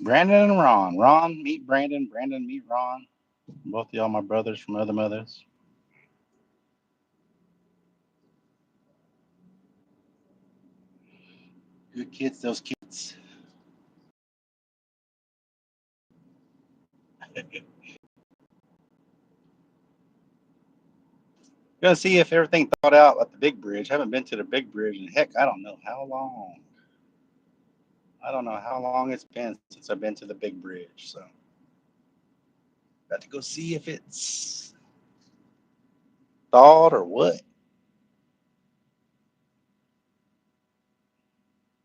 Brandon and Ron. Ron, meet Brandon. Brandon, meet Ron. Both of y'all my brothers from other mothers. Good kids, those kids. Gonna see if everything thawed out at the big bridge. Haven't been to the big bridge in heck, I don't know how long. I don't know how long it's been since I've been to the big bridge. So got to go see if it's thawed or what.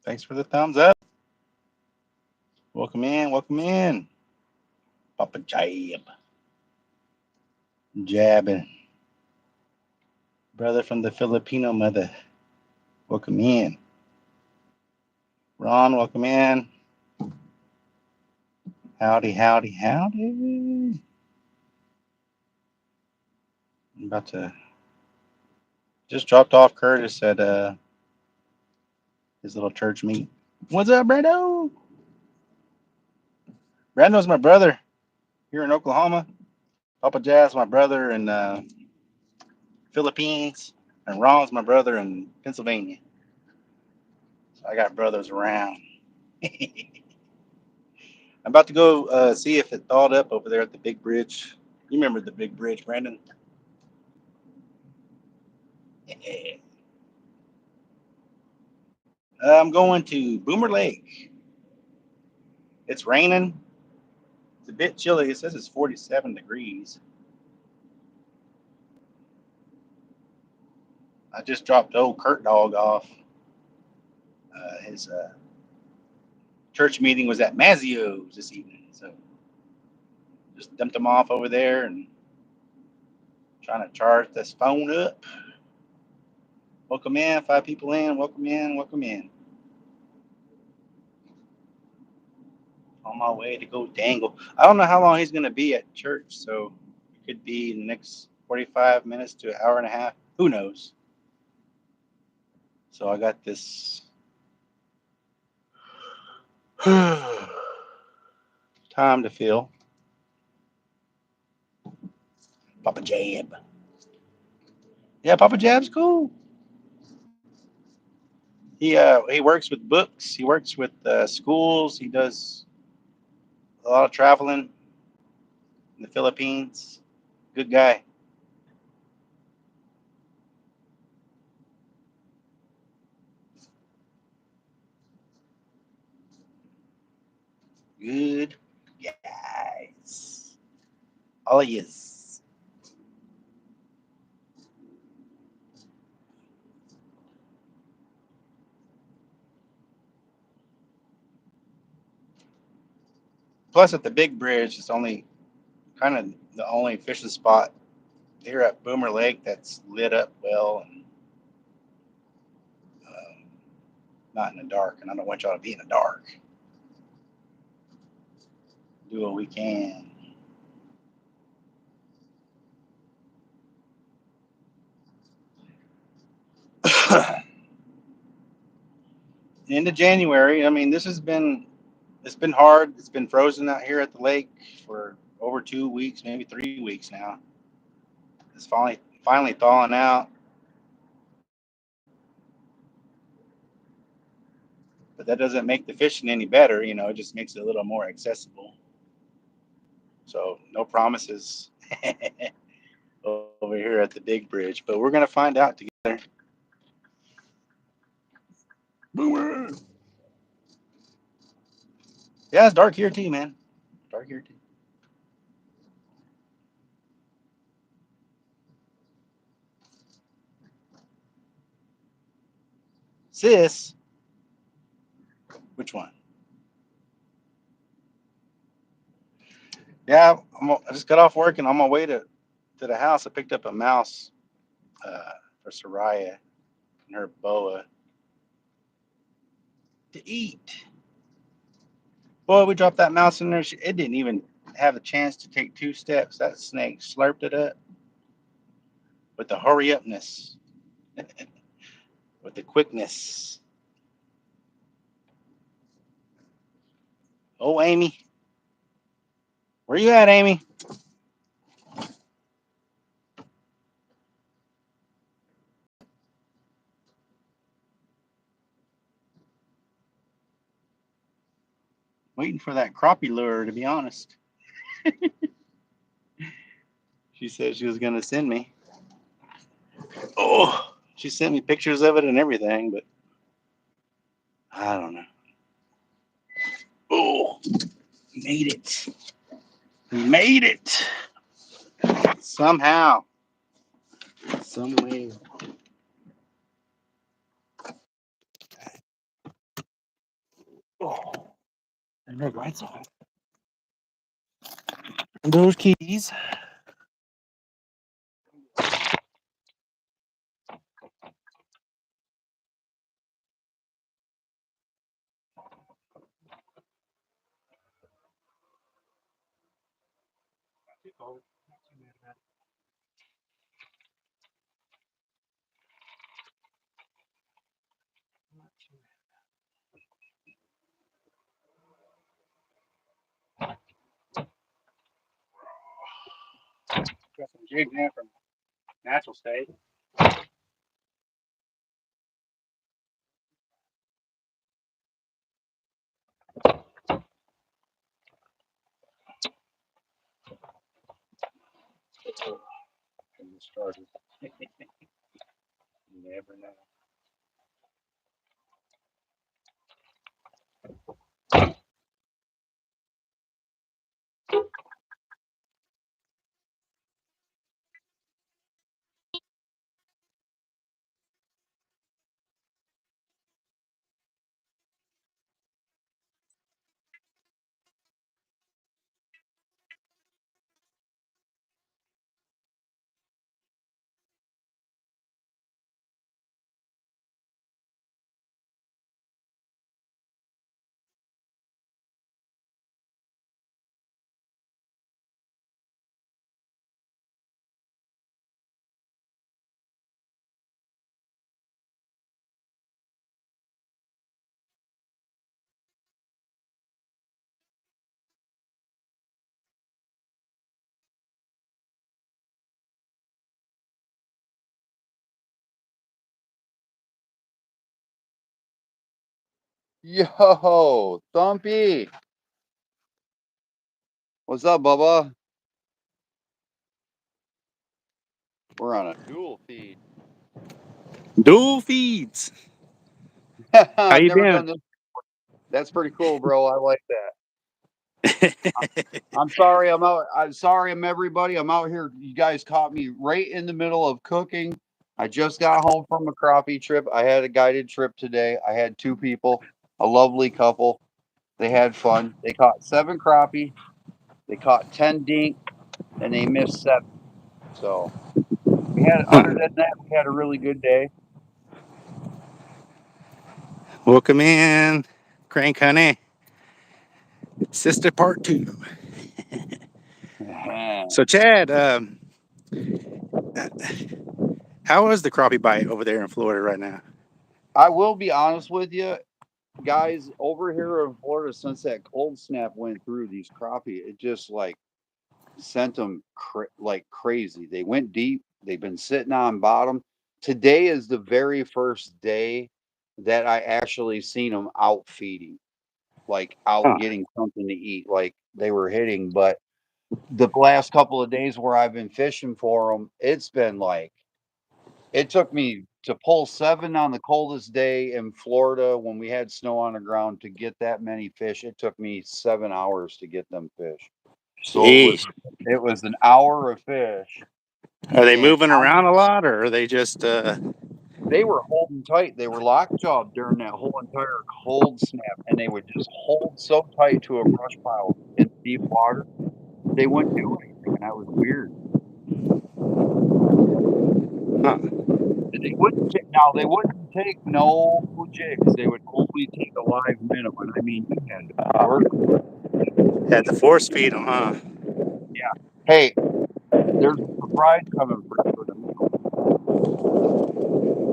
Thanks for the thumbs up. Welcome in, welcome in. Papa Jab. Jabbing. Brother from the Filipino mother. Welcome in. Ron, welcome in. Howdy, howdy, howdy. I'm about to just dropped off Curtis at his little church meet. What's up, Brando? Brando's my brother here in Oklahoma. Papa Jazz, my brother in Philippines, and Ron's my brother in Pennsylvania. So I got brothers around. I'm about to go see if it thawed up over there at the big bridge. You remember the big bridge, Brandon? I'm going to Boomer Lake. It's raining. It's a bit chilly. It says it's 47 degrees. I just dropped old Kurt Dog off. His church meeting was at Mazzio's this evening, so just dumped him off over there and trying to charge this phone up. Welcome in, 5 people in. Welcome in, welcome in. On my way to go dangle. I don't know how long he's going to be at church, so it could be the next 45 minutes to an hour and a half. Who knows? So I got this time to fill. Papa Jab. Yeah, Papa Jab's cool. He works with books. He works with schools. He does a lot of traveling in the Philippines. Good guy. Good guys. All of yous. Plus, at the big bridge, it's only kind of the only fishing spot here at Boomer Lake that's lit up well and um, not in the dark. And I don't want y'all to be in the dark. Do what we can. Into January. I mean, this has been it's been hard. It's been frozen out here at the lake for over 2 weeks, maybe 3 weeks now. It's finally thawing out, but that doesn't make the fishing any better. It just makes it a little more accessible. So no promises over here at the big bridge, but we're gonna find out together. Boomer. Yeah, it's dark here too, man. Dark here too. Sis, which one? Yeah, I just got off work and on my way to the house, I picked up a mouse for Soraya and her boa to eat. Boy, we dropped that mouse in there. It didn't even have a chance to take 2 steps. That snake slurped it up with the hurry upness, with the quickness. Oh, Amy. Where you at, Amy? Waiting for that crappie lure, to be honest. She said she was going to send me. Oh, she sent me pictures of it and everything, but I don't know. Oh, made it. We made it. Somehow. Some way. Oh, and red lights on. And those keys. Got some jigs in from Natural State. Started. You never know. Yo, Thumpy. What's up, Bubba? We're on a dual feed. Dual feeds. How I've you never been? done this. That's pretty cool, bro. I like that. I'm sorry I'm out. I'm sorry I'm everybody. I'm out here. You guys caught me right in the middle of cooking. I just got home from a crappie trip. I had a guided trip today. I had two people, a lovely couple. They had fun. They caught 7 crappie. They caught 10 dink, and they missed 7. So we had, other than that, we had a really good day. Welcome in, Crank Honey. Sister Part 2. So, Chad, how is the crappie bite over there in Florida right now? I will be honest with you, guys, over here in Florida, since that cold snap went through, these crappie, it just like sent them like crazy. They went deep. They've been sitting on bottom. Today is the very first day that I actually seen them out feeding, like out Huh. getting something to eat, like they were hitting. But the last couple of days where I've been fishing for them, it's been like it took me to pull 7 on the coldest day in Florida when we had snow on the ground to get that many fish. It took me 7 hours to get them fish. So Jeez. it was an hour of fish, Are they and moving around a lot, or are they just, they were holding tight. They were lockjawed during that whole entire cold snap, and they would just hold so tight to a brush pile in deep water. They wouldn't do anything, and that was weird. huh? They wouldn't take, now they wouldn't take no jigs. They would only take a live minnow, and I mean you had to work. Had to force feed them, huh? Yeah. Hey, there's a surprise coming for you in a minute.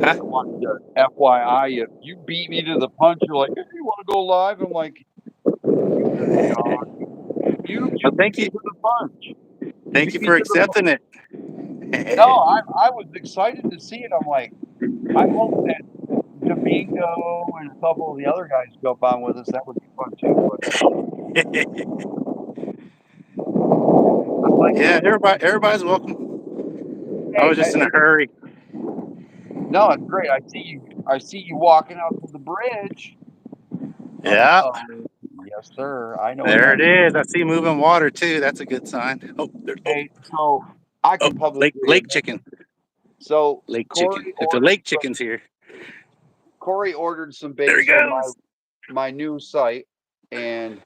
Huh? I want to FYI you beat me to the punch. You're like, hey, you want to go live? I'm like, You good dog. You Well, beat thank me you. to the punch. You Thank beat you me for to the punch. accepting it. No, I was excited to see it. I'm like, I hope that Domingo and a couple of the other guys jump on with us. That would be fun too. But I like it. Yeah, everybody's welcome. I Hey, was just in a hurry. no, it's great. I see you walking out to the bridge. Yeah, Yes, sir. I know there it that. is. I see moving water too. That's a good sign. Hey, so I Oh, can publicly lake admit. chicken. So Lake chicken. If the lake chicken's here, Corey ordered some there he baits for goes. my new site, and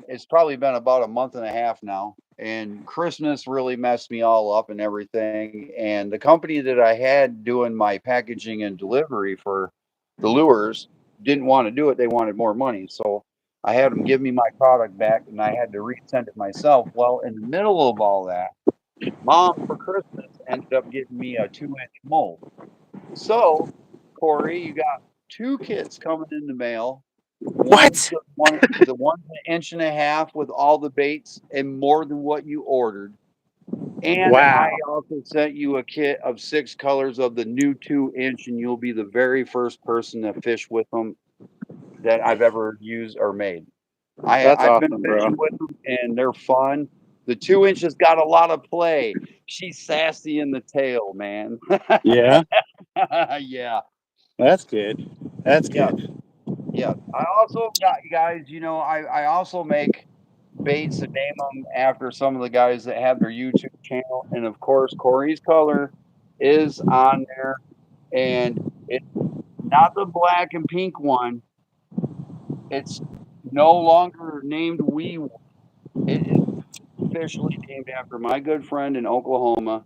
it's probably been about a month and a half now. And Christmas really messed me all up and everything. And the company that I had doing my packaging and delivery for the lures didn't want to do it. They wanted more money. So I had them give me my product back and I had to resend it myself. Well, in the middle of all that, Mom for Christmas ended up getting me a 2-inch mold. So, Corey, you got two kits coming in the mail. What? The one's an inch and a half with all the baits and more than what you ordered. And I Wow, also sent you a kit of 6 colors of the new 2-inch, and you'll be the very first person to fish with them that I've ever used or made. that's I've been awesome, bro. fishing with them, and they're fun. The 2-inch got a lot of play. She's sassy in the tail, man. Yeah, Yeah, that's good. That's yeah, good. yeah. I also got you guys. I also make baits and name them after some of the guys that have their YouTube channel, and of course, Corey's Color is on there, and it's not the black and pink one. It's no longer named Wee. It is officially named after my good friend in Oklahoma,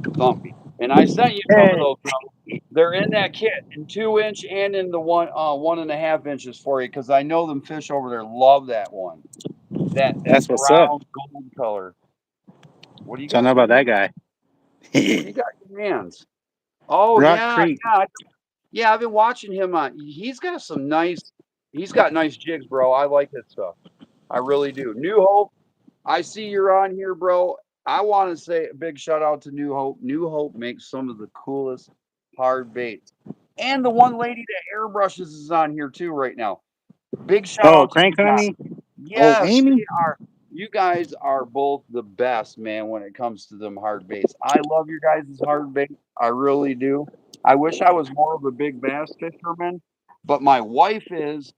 Thumpy. And I sent you some of Hey, those. They're in that kit, in 2-inch and in the 1.5 inches for you, because I know them fish over there love that one. That that's what's up. brown gold color. What do you So I got know about there? that guy. What do you got in your hands? Oh Rock yeah, Creek. yeah. I've been watching him on. He's got nice jigs, bro. I like that stuff. I really do. New Hope, I see you're on here, bro. I want to say a big shout out to New Hope. New Hope makes some of the coolest hard baits. And the one lady that airbrushes is on here too right now. Big shout Oh, out to Crank you guys. Honey. Oh, Yes, Amy. you guys are both the best, man, when it comes to them hard baits. I love your guys' hard baits. I really do. I wish I was more of a big bass fisherman, but my wife is,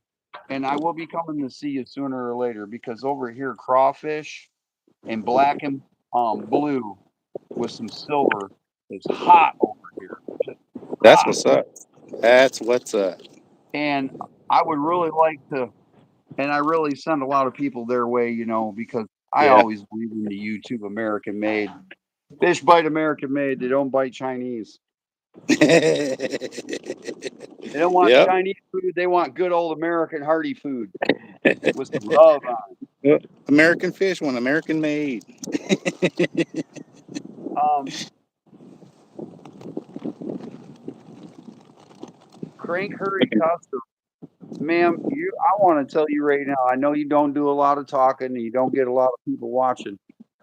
and I will be coming to see you sooner or later because over here, crawfish and black and blue with some silver is hot over here. Just That's hot. what's up. That's what's up. And I would really like to, and I really send a lot of people their way, because I Yeah. always believe in the YouTube American made. Fish bite American made. They don't bite Chinese. They don't want Yep. Chinese food. They want good old American hearty food with some love on Well, American fish, one American made. it. Crank Hurry Custom. Ma'am, I want to tell you right now, I know you don't do a lot of talking and you don't get a lot of people watching,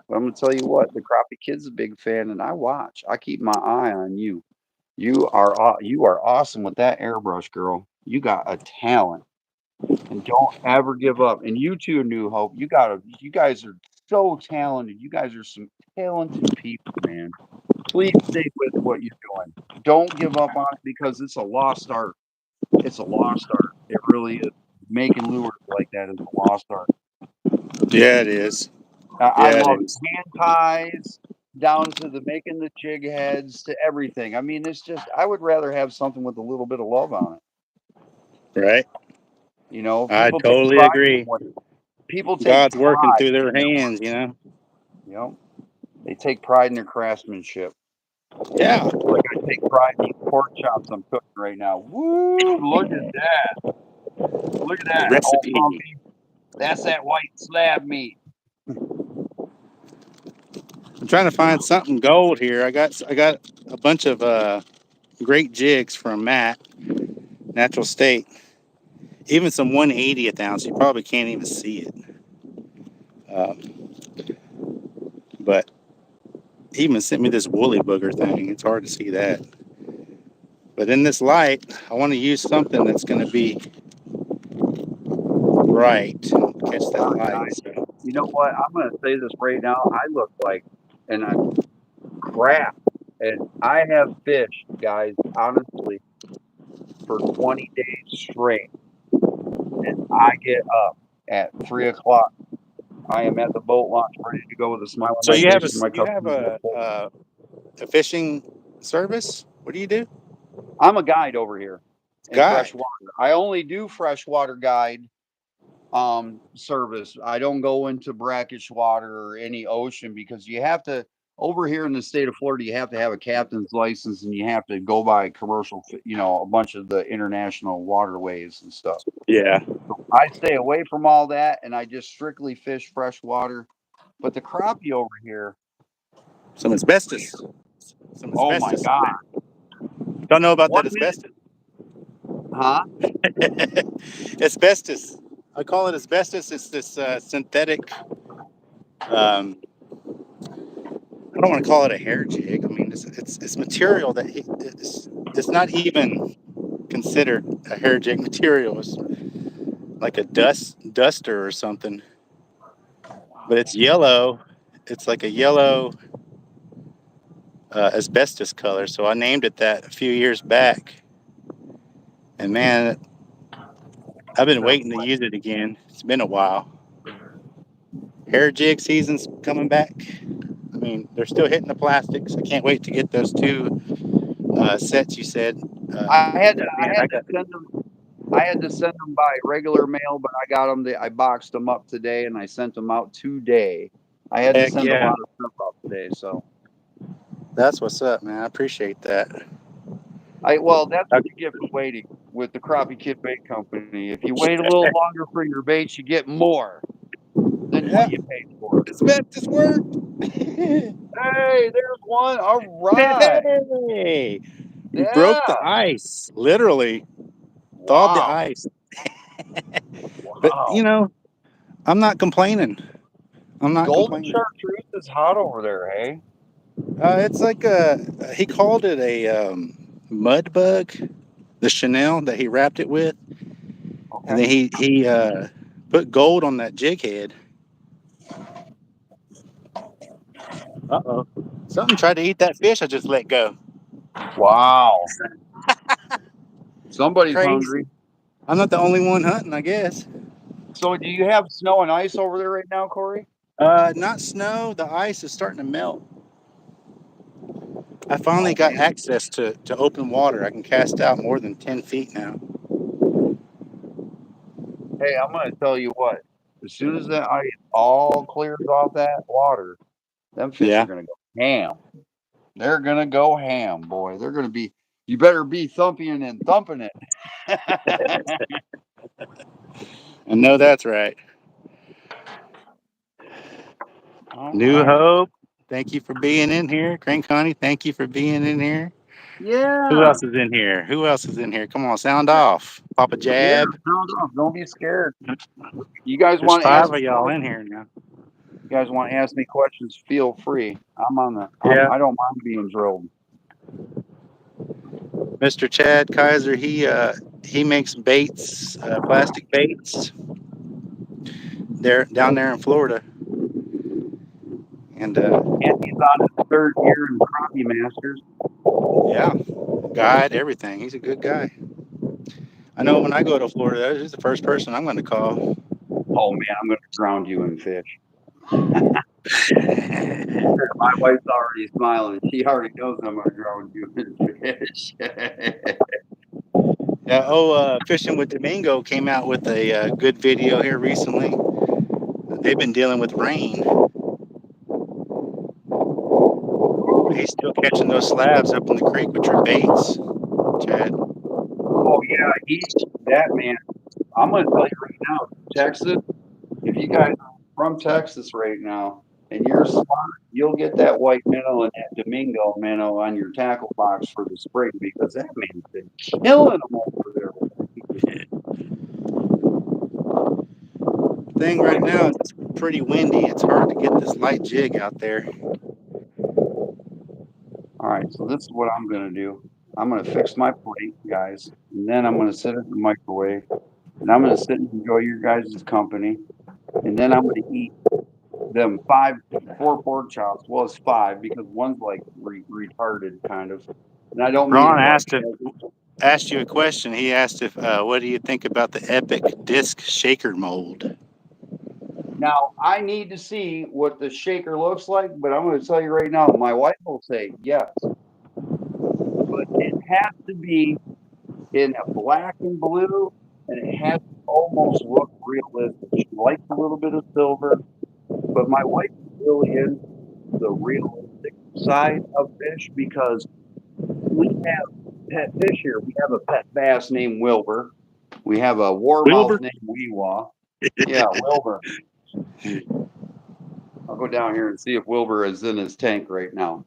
but I'm going to tell you what, the Crappie Kid's a big fan and I watch. I keep my eye on you. You are awesome with that airbrush, girl. You got a talent, and don't ever give up. And you too, New Hope. You guys are so talented. You guys are some talented people, man. Please stay with what you're doing. Don't give up on it because it's a lost art. It's a lost art. It really is. Making lures like that is a lost art. Yeah, it is. I Yeah, it love is. hand ties down to the making the jig heads to everything. I mean, it's just I would rather have something with a little bit of love on it. Right. I People take totally pride in agree. what people take God's working pride through their in their work. hands, you know? You know, they take pride in their craftsmanship. Yeah. Like I take pride in these pork chops I'm cooking right now. Woo! Look at that! Look at that! Oh, Recipe. Pumpy, that's that white slab meat. I'm trying to find something gold here. I got a bunch of great jigs from Matt, Natural State. even some 180th ounce. You probably can't even see it. But he even sent me this woolly booger thing. It's hard to see that. But in this light, I want to use something that's going to be bright and catch that light. So. You know what? I'm going to say this right now. I look like and I crap, and I have fished, guys, honestly, for 20 days straight. And I get up at 3 o'clock. I am at the boat launch, ready to go with a smile on So my you have face. a fishing service? What do you do? I'm a guide over here in Guide. freshwater. I only do freshwater guide service. I don't go into brackish water or any ocean because you have to over here in the state of Florida, you have to have a captain's license and you have to go by commercial, a bunch of the international waterways and stuff. Yeah. So I stay away from all that and I just strictly fish freshwater. But the crappie over here, Some asbestos. oh my God. Don't know about that 1 minute. asbestos. Huh? Asbestos. I call it asbestos. It's this synthetic. I don't want to call it a hair jig. I mean, it's material that it's not even considered a hair jig material. It's like a duster or something. But it's yellow. It's like a yellow asbestos color. So I named it that a few years back. And man, I've been waiting to use it again. It's been a while. Hair jig season's coming back. I mean, they're still hitting the plastics. I can't wait to get those two sets you said. I had to send them by regular mail, but I got them. I boxed them up today and I sent them out today. I had to send a lot of stuff out today, so that's what's up, man. I appreciate that. That's what you get for waiting with the Crappie Kid Bait Company. If you wait a little longer for your baits, you get more than what you paid for. This worked. Hey, there's one. All right. Hey, you broke the ice, literally. Wow. Thawed the ice. But I'm not complaining. Golden chartreuse is hot over there, hey? It's like he called it a mud bug, the Chanel that he wrapped it with, and then he put gold on that jig head. Uh-oh. Something tried to eat that fish I just let go. Wow. Somebody's hungry. I'm not the only one hunting, I guess. So do you have snow and ice over there right now, Corey? Not snow. The ice is starting to melt. I finally got access to open water. I can cast out more than 10 feet now. Hey, I'm going to tell you what. As soon as that ice all clears off that water, them fish are going to go ham. They're going to go ham, boy. They're going to be, you better be thumping and thumping it. I know that's right. New Hope, thank you for being in here. Crane Connie, thank you for being in here. Yeah. Who else is in here? Come on, sound off. Papa Jab. Yeah, sound off. Don't be scared. You guys want to ask? There's 5 of y'all in here now. You guys want to ask me questions? Feel free. I don't mind being drilled. Mr. Chad Kaiser, he makes baits, plastic baits. They're down there in Florida. And he's on his 3rd year in Crappie Masters. Yeah, guide, everything. He's a good guy. I know when I go to Florida, he's the first person I'm going to call. Oh man, I'm going to drown you in fish. My wife's already smiling. She already knows I'm going to drown you in fish. Fishing with Domingo came out with a good video here recently. They've been dealing with rain. He's still catching those slabs up in the creek with your baits, Chad. Oh yeah, that man. I'm going to tell you right now, Texas, if you guys are from Texas right now and you're smart, you'll get that white minnow and that Domingo minnow on your tackle box for the spring because that man's been killing them over there. Thing right now, it's pretty windy. It's hard to get this light jig out there. All right, so this is what I'm gonna do. I'm gonna fix my plate, guys, and then I'm gonna sit it in the microwave, and I'm gonna sit and enjoy your guys' company, and then I'm gonna eat them 4 pork chops. Well, it's 5 because one's like retarded kind of, and I don't mean Ron it asked you a question. He asked if what do you think about the Epic disc shaker mold? Now, I need to see what the shaker looks like, but I'm going to tell you right now, my wife will say yes, but it has to be in a black and blue, and it has to almost look realistic. She likes a little bit of silver, but my wife is really into the realistic side of fish because we have pet fish here. We have a pet bass named Wilbur. We have a warmouth Wilbur? named Weewaw. Yeah, Wilbur. I'll go down here and see if Wilbur is in his tank right now.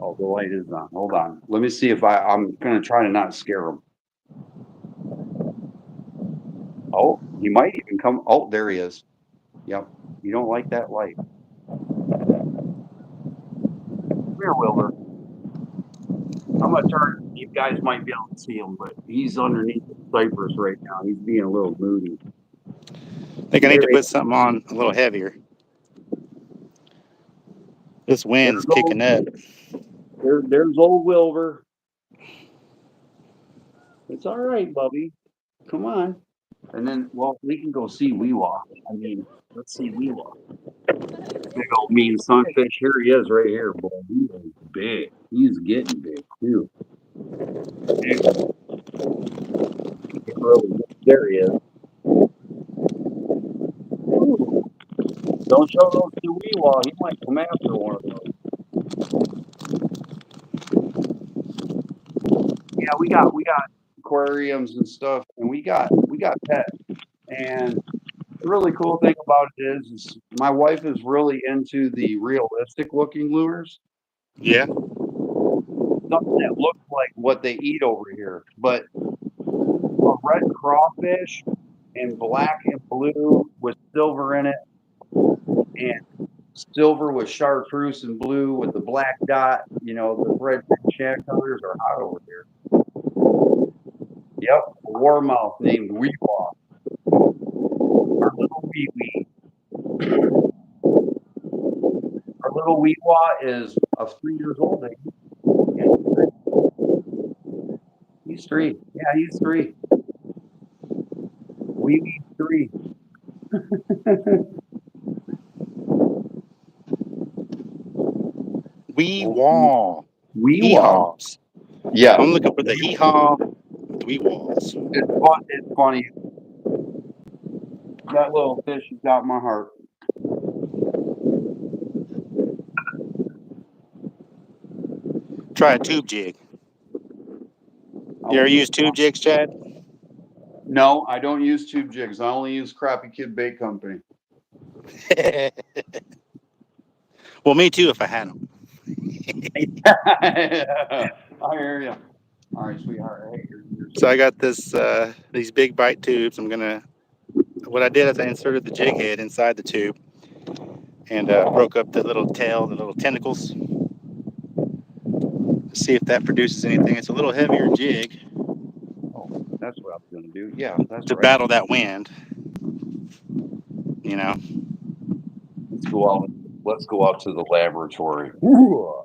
Oh, the light is on. Hold on. Let me see if I'm going to try to not scare him. Oh, he might even come. Oh, there he is. Yep. You don't like that light. Come here, Wilbur. I'm going to turn. You guys might be able to see him, but he's underneath the cypress right now. He's being a little moody. I think I need to put something on a little heavier. This wind's kicking up. There's old Wilbur. It's all right, Bubby. Come on. And then, well, we can go see Weewaw. I mean, let's see Weewaw. Big old mean sunfish. Here he is, right here, boy. He is big. He's getting big too. There he is. Ooh. Don't show those to Weewaw. He might come after one of those. Yeah, we got aquariums and stuff, and we got pets. And the really cool thing about it is my wife is really into the realistic looking lures. Yeah. Something that looks like what they eat over here. But a red crawfish and black and blue with silver in it, and silver with chartreuse and blue with the black dot, the red shad colors are hot over here. Yep, a warmouth named Weewaw. Our little wee-wee. Our little Weewaw is 3 years old. He's 3. Yeah, he's 3. Wee-wee's 3. Weewaw. Weewaw. Yeah. I'm looking for the hee-haw Weewaws. It's funny. That little fish has got my heart. Try a tube jig. You ever use tube jigs, Chad? No, I don't use tube jigs. I only use Crappy Kid Bait Company. Well, me too if I had them. I hear you. All right, sweetheart. Hey, So I got these big bite tubes. What I did is I inserted the jig head inside the tube and broke up the little tail, the little tentacles, to see if that produces anything. It's a little heavier jig. Oh, that's what I was going to do. Yeah, that's to right. battle that wind. Let's go out to the laboratory. Ooh.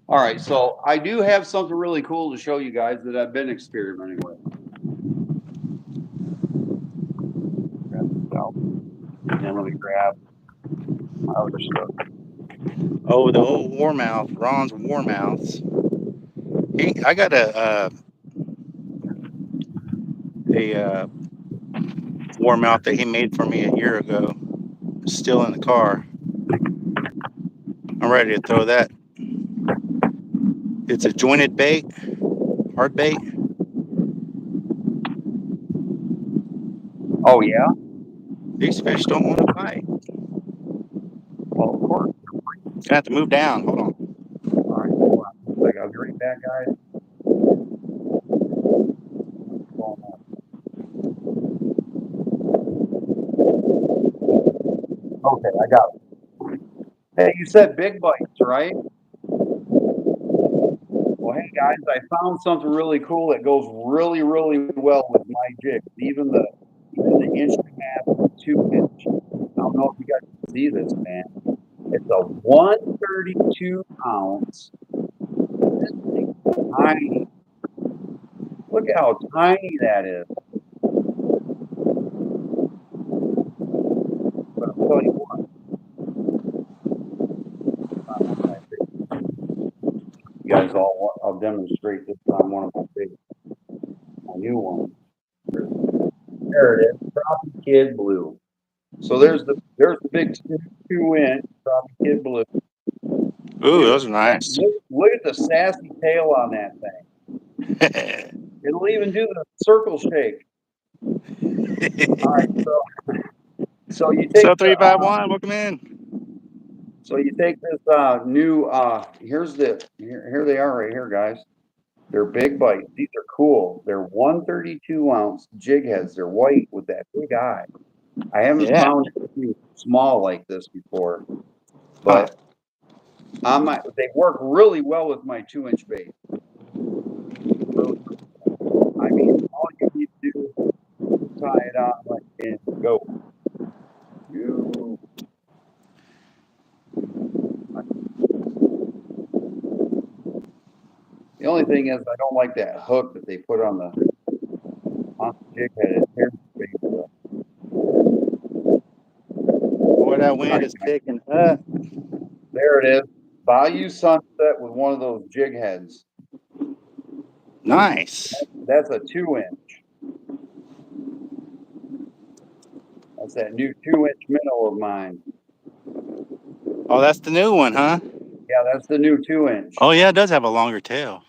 All right, so I do have something really cool to show you guys that I've been experimenting with. And let me grab my other stuff. Oh, the old warmouth, Ron's warmouths. I got a warmouth that he made for me a year ago. It's still in the car. I'm ready to throw that. It's a jointed bait, hard bait. Oh yeah. These fish don't want to bite. Well, of course. Gonna have to move down. Hold on. All right, hold on. I'll be right back, guys. Okay, I got it. Hey, you said big bites, right? Well, hey guys, I found something really cool that goes really, really well with my jigs. Even the inch and a half, 2 inch. I don't know if you guys can see this, man. It's a 132 ounce. This thing is tiny. Look at how tiny that is. But I'll tell you what. You guys all want, I'll demonstrate this on one of my new ones. There it is, Crappie Kid Blue. So there's the big 2 inch Crappie Kid Blue. Ooh, those are nice. Look at the sassy tail on that thing. It'll even do the circle shake. All right, so you take So 351, welcome in. So you take this new here they are right here, guys. They're big bites. These are cool. They're 132 ounce jig heads. They're white with that big eye. I haven't found anything small like this before, but they work really well with my 2-inch bait. I mean, all you need to do is tie it on and go. The only thing is, I don't like that hook that they put on the jig head. Boy, that wind is picking up. There it is. Bayou Sunset with one of those jig heads. Nice. That's a 2-inch. That's that new 2-inch minnow of mine. Oh, that's the new one, huh? Yeah, that's the new 2-inch. Oh, yeah, it does have a longer tail.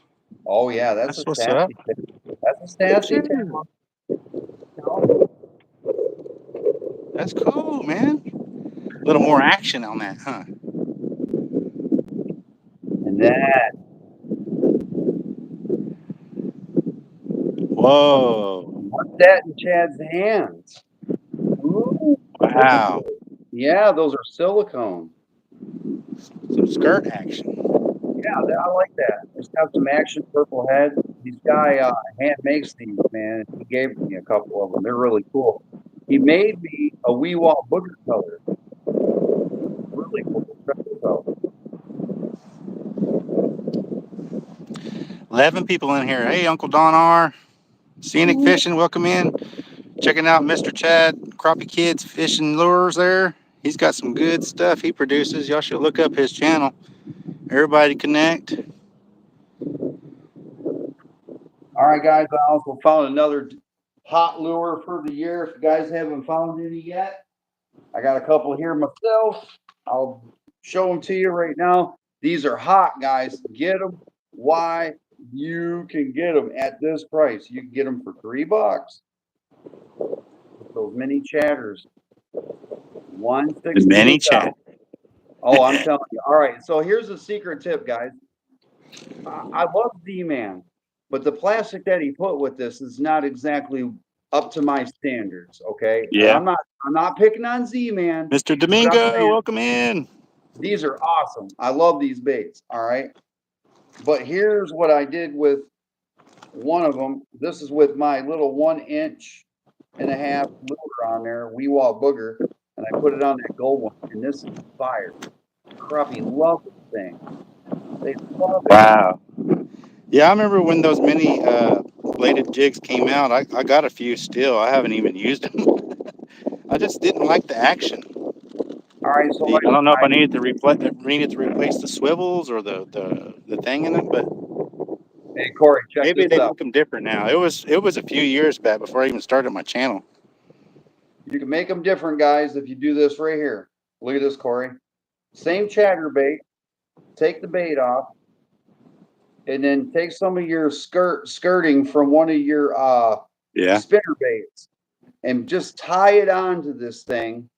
Oh, yeah, that's a what's up. tail. That's a sassy tail. That's cool, man. A little more action on that, huh? And that. Whoa. What's that in Chad's hands? Ooh. Wow. Yeah, those are silicone. Some skirt action. Yeah, I like that. It's got some action, purple head. This guy hand makes these, man. He gave me a couple of them. They're really cool. He made me a Weewalt booger color. Really cool. 11 people in here. Hey, Uncle Don R. Scenic Fishing, welcome in. Checking out Mr. Chad, Crappie Kids Fishing Lures there. He's got some good stuff he produces. Y'all should look up his channel. Everybody connect. All right, guys. I also found another hot lure for the year. If you guys haven't found any yet, I got a couple here myself. I'll show them to you right now. These are hot, guys. Get them. Why? You can get them at this price. You can get them for $3. Those mini chatters. The mini chat. Oh, I'm telling you. All right. So here's a secret tip, guys. I love Z-Man, but the plastic that he put with this is not exactly up to my standards. Okay. Yeah. And I'm not picking on Z-Man. Mr. Domingo, welcome in. These are awesome. I love these baits. All right. But here's what I did with one of them. This is with my little 1.5 inch lure on there, Weewalt booger, and I put it on that gold one, and this is fire. Crappie love this thing. They love it. Wow. Yeah, I remember when those mini bladed jigs came out. I got a few still. I haven't even used them. I just didn't like the action. All right, so I don't know if I needed to replace the swivels or the thing in them, but hey Corey, check maybe this they out. make them different now. It was a few years back before I even started my channel. You can make them different, guys, if you do this right here. Look at this, Corey. Same chatter bait. Take the bait off, and then take some of your skirting from one of your spinner baits, and just tie it onto this thing,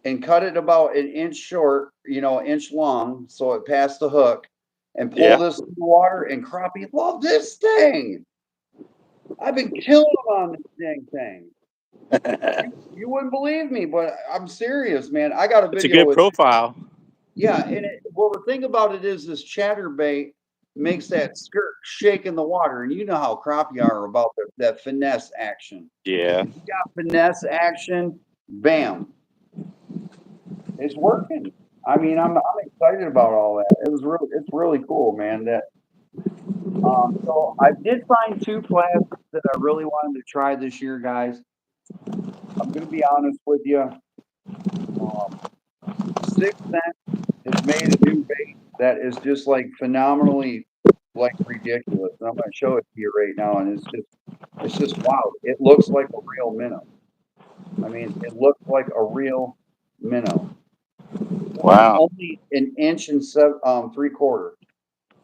and cut it about 1 inch short, 1 inch long, so it passed the hook, and pull this in the water. And crappie love this thing. I've been killing them on this dang thing. You wouldn't believe me, but I'm serious, man. I got a It's a video good with. profile. Yeah, and well, the thing about it is this chatterbait makes that skirt shake in the water, and you know how crappie are about that finesse action. Yeah. If you got finesse action, bam, it's working. I mean, I'm excited about all that. It's really cool, man. So I did find two plastics that I really wanted to try this year, guys. I'm gonna be honest with you. 6 Cent has made a new bait that is just like phenomenally like ridiculous. And I'm gonna show it to you right now, and it's just wow. It looks like a real minnow. I mean, it looks like a real minnow. Wow. Only an inch and 3/4.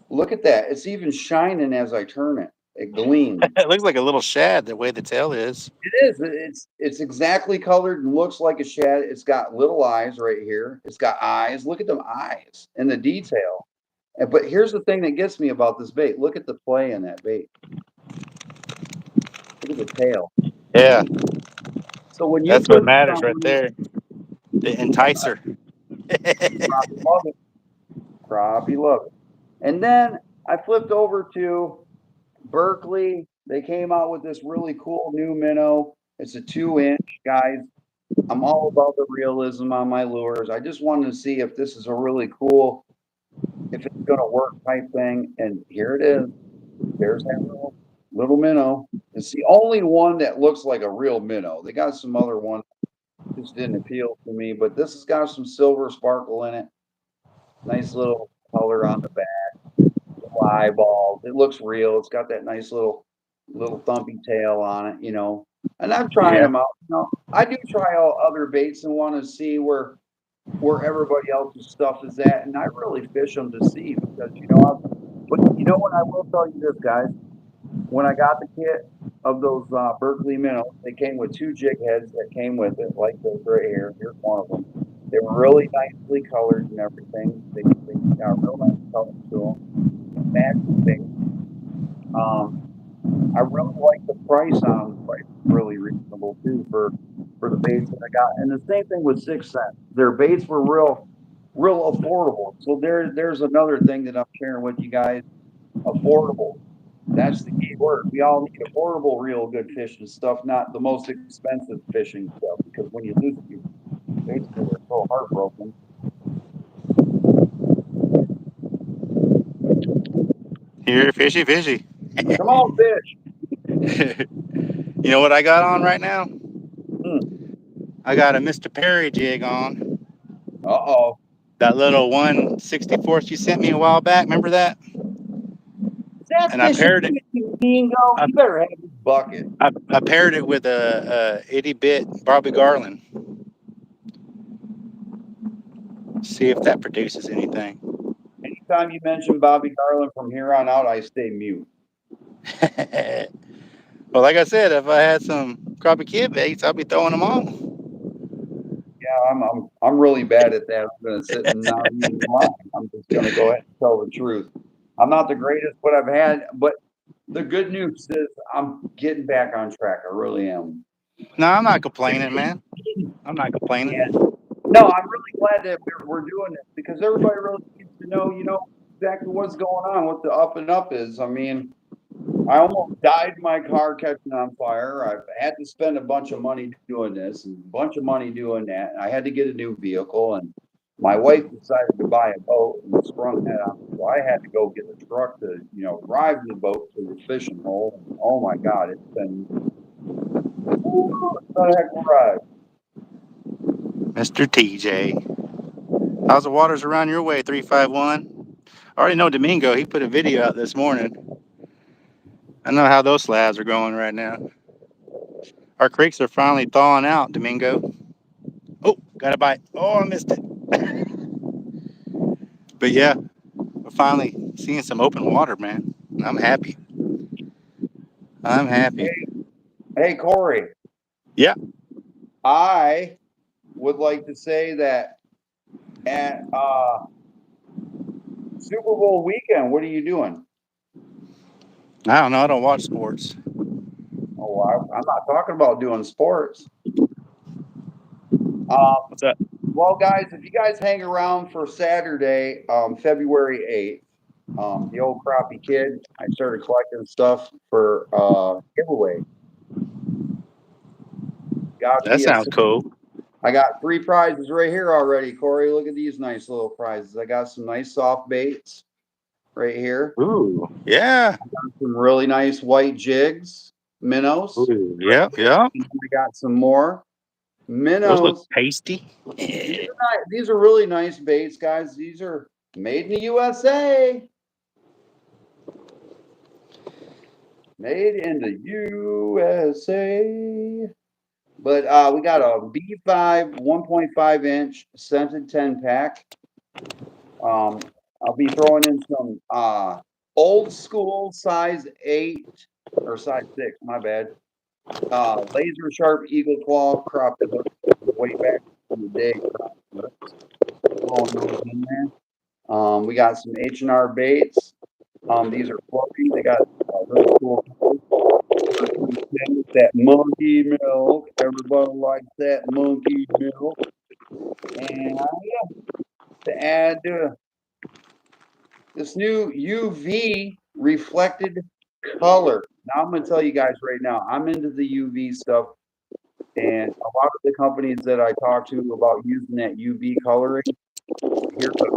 Look at that. It's even shining as I turn it. It gleams. It looks like a little shad the way the tail is. It is. It's exactly colored and looks like a shad. It's got little eyes right here. It's got eyes. Look at them eyes and the detail. But here's the thing that gets me about this bait. Look at the play in that bait. Look at the tail. Yeah. So when you That's what put this matters on, right there. The enticer. crappie love it. Crappie love it. And then I flipped over to Berkeley. They came out with this really cool new minnow. It's a 2-inch, guys. I'm all about the realism on my lures. I just wanted to see if this is a really cool, if it's going to work type thing. And here it is. There's that little minnow. It's the only one that looks like a real minnow. They got some other ones that just didn't appeal to me, but this has got some silver sparkle in it. Nice little color on the back, little eyeballs. It looks real. It's got that nice little thumpy tail on it. And I'm trying Yeah. them out. I do try all other baits and want to see where everybody else's stuff is at, and I really fish them to see because but you know what? I will tell you this, guys. When I got the kit of those Berkeley minnows, they came with 2 jig heads that came with it, like this right here. Here's one of them. They were really nicely colored and everything. They got real nice color to them. Matching things. I really like the price on them. Price is really reasonable too for the baits that I got. And the same thing with 6 Cent. Their baits were real affordable. So there's another thing that I'm sharing with you guys. Affordable. That's the key word. We all need affordable, real good fishing stuff, not the most expensive fishing stuff. Because when you lose it, you basically are so heartbroken. Here, fishy, fishy. Come on, fish. You know what I got on right now? Hmm. I got a Mr. Perry jig on. Uh-oh. That little 1/64th you sent me a while back. Remember that? Is that And I fishing paired it. bingo? I, You better have this bucket. I paired it with a 80-bit Bobby Garland. See if that produces anything. Anytime you mention Bobby Garland from here on out, I stay mute. Well, like I said, if I had some crappie kid baits, I'd be throwing them on. Yeah, I'm really bad at that. I'm gonna sit and not even lie. I'm just gonna go ahead and tell the truth. I'm not the greatest, but the good news is I'm getting back on track. I really am. No, I'm not complaining, man. I'm not complaining. Yeah. No, I'm really glad that we're doing this because everybody really needs to know, exactly what's going on, what the up and up is. I mean, I almost died in my car catching on fire. I've had to spend a bunch of money doing this and a bunch of money doing that. I had to get a new vehicle, and my wife decided to buy a boat and sprung that on me. So I had to go get a truck to, drive the boat to the fishing hole. And, oh my God, it's been a heck of a ride. Mr. TJ. How's the waters around your way, 351? I already know Domingo. He put a video out this morning. I know how those slabs are going right now. Our creeks are finally thawing out, Domingo. Oh, got a bite. Oh, I missed it. But yeah, we're finally seeing some open water, man. I'm happy. I'm happy. Hey, Corey. Yeah. I would like to say that at Super Bowl weekend, what are you doing? I don't know. I don't watch sports. Oh Well, I'm not talking about doing sports. What's that? Well, guys, if you guys hang around for Saturday, February 8th, the old crappie kid, I started collecting stuff for giveaway. That sounds cool. I got 3 prizes right here already, Corey. Look at these nice little prizes. I got some nice soft baits right here. Ooh, yeah. Some really nice white jigs, minnows. Ooh, yep, yep. We got some more Those look minnows. tasty. These are really nice baits, guys. These are made in the USA. Made in the USA. But we got a B5 1.5 inch scented 10 pack. I'll be throwing in some old school size 8 or size 6, my bad. Laser sharp eagle claw crappie hooks way back in the day. Throwing those in there. We got some H&R baits. These are floating. They got really cool. That monkey milk. Everybody likes that monkey milk. And to add this new UV reflected color. Now I'm going to tell you guys right now, I'm into the UV stuff. And a lot of the companies that I talk to about using that UV coloring, here's a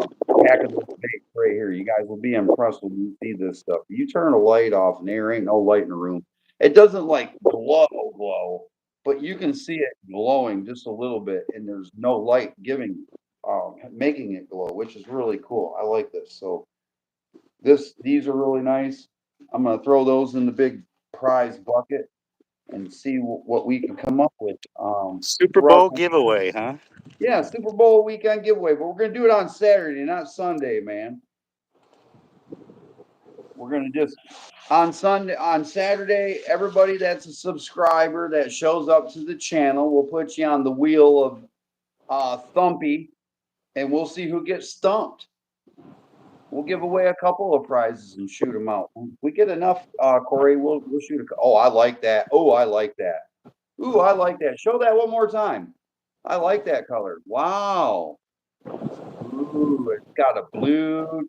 pack of this bait right here. You guys will be impressed when you see this stuff. You turn a light off and there ain't no light in the room. It doesn't like glow, but you can see it glowing just a little bit, and there's no light making it glow, which is really cool. I like this. So these are really nice. I'm gonna throw those in the big prize bucket and see what we can come up with. Super Bowl giveaway, huh? Yeah, Super Bowl weekend giveaway, but we're gonna do it on Saturday, not Sunday, man. We're gonna just on Saturday, everybody that's a subscriber that shows up to the channel, we'll put you on the wheel of Thumpy, and we'll see who gets stumped. We'll give away a couple of prizes and shoot them out. If we get enough, Corey, we'll shoot a. Oh, I like that. Oh, I like that. Ooh, I like that. Show that one more time. I like that color. Wow. Ooh, it's got a blue.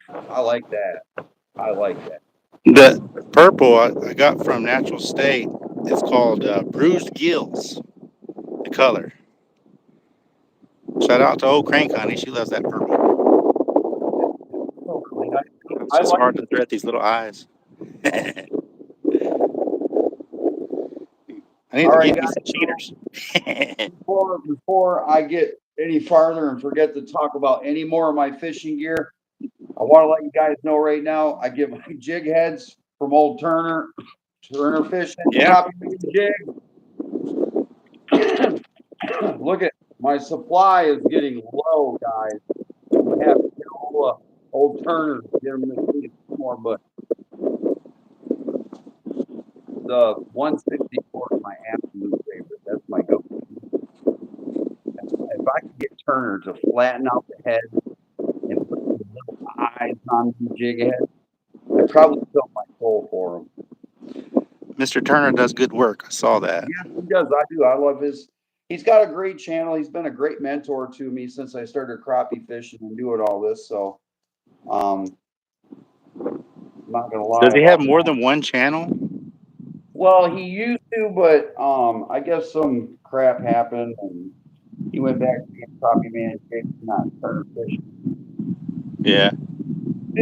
I like that. I like that. The purple I got from Natural State. It's called Bruised Gills. The color. Shout out to old Crank Honey. She loves that purple. So clean. It's just hard to thread these little eyes. I need to get me some cheaters. Before I get any farther and forget to talk about any more of my fishing gear, I want to let you guys know right now, I get my jig heads from old Turner Fishing. Yeah. Jig. Look at my supply is getting low, guys. I'm gonna have to get old Turner get them more, but the 164 is my absolute favorite. That's my go-to. If I could get Turner to flatten out the head and put some little eyes on the jig head, I'd probably sell my soul for him. Mr. Turner does good work. I saw that. Yeah, he does. I do. I love he's got a great channel. He's been a great mentor to me since I started crappie fishing and doing all this. So, I'm not gonna lie. Does he have more than one channel? Well, he used to, but I guess some crap happened and he went back to being crappie man, not Turner fishing. Yeah.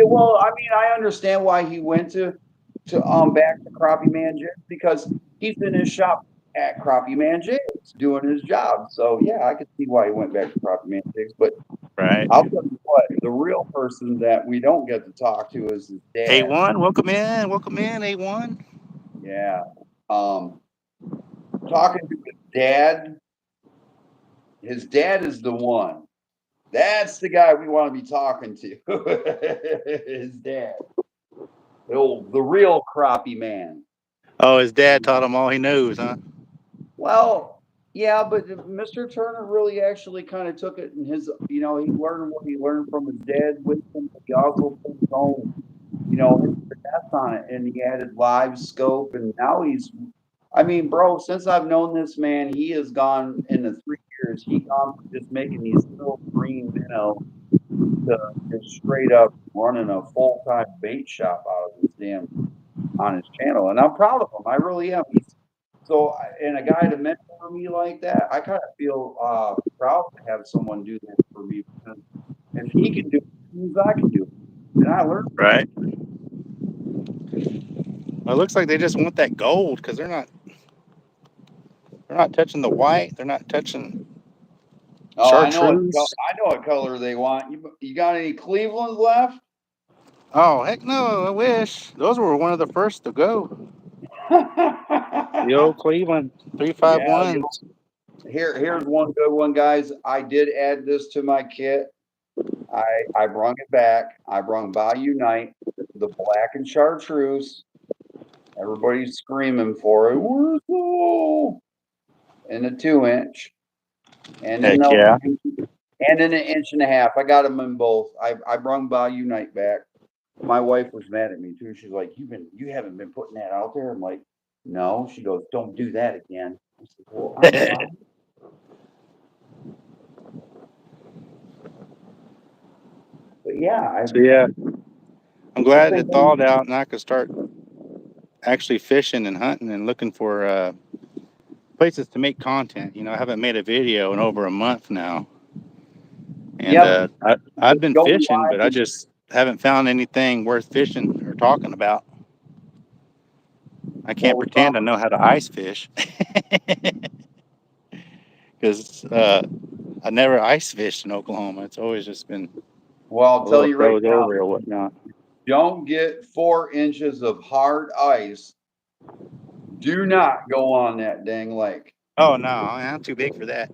Well, I mean, I understand why he went to back to crappie man jigs because he's in his shop at crappie man jigs doing his job. So yeah, I could see why he went back to crappie man jigs. But right, I'll tell you what, the real person that we don't get to talk to is his dad. A1, welcome in, A1. Yeah, talking to his dad. His dad is the one. That's the guy we want to be talking to. His dad. The real crappie man. Oh, his dad taught him all he knows, huh? Well, yeah, but Mr. Turner really actually kind of took it in his, he learned what he learned from his dad with him. He also put his own, his finesse on it, and he added live scope, and now I mean, bro, since I've known this man, he has gone in the 3 years. He gone from just making these little green minnows to just straight up running a full time bait shop out of this damn on his channel, and I'm proud of him. I really am. And a guy to mentor me like that, I kind of feel proud to have someone do that for me. Because if he can do it, it means I can do it, and I learned. Right. Well, it looks like they just want that gold because they're not touching the white. They're not touching Oh, chartreuse. I know what color they want. You got any Cleveland left? Oh heck no! I wish those were one of the first to go. The old Cleveland Yeah. 351s. Here's one good one, guys. I did add this to my kit. I brung it back. I brung Bayou Night, the black and chartreuse. Everybody's screaming for it. Where's the in a 2-inch, and Heck in the yeah! and in an inch and a half. I got them in both. I brung Bayou Night back. My wife was mad at me too. She's like, you haven't been putting that out there. I'm like, no. She goes, don't do that again. I said, well, I'm fine. But yeah, So yeah, I'm glad it been thawed out and I could start actually fishing and hunting and looking for places to make content. You know, I haven't made a video in over a month now, and yep. I've been Going fishing, but I live. just haven't found anything worth fishing or talking about. I can't What was pretend I wrong? know how to ice fish because I never ice fished in Oklahoma. It's always just been Well, I'll a tell little you right froze now, over or whatnot. don't get 4 inches of hard ice. Do not go on that dang lake. Oh no, I'm too big for that.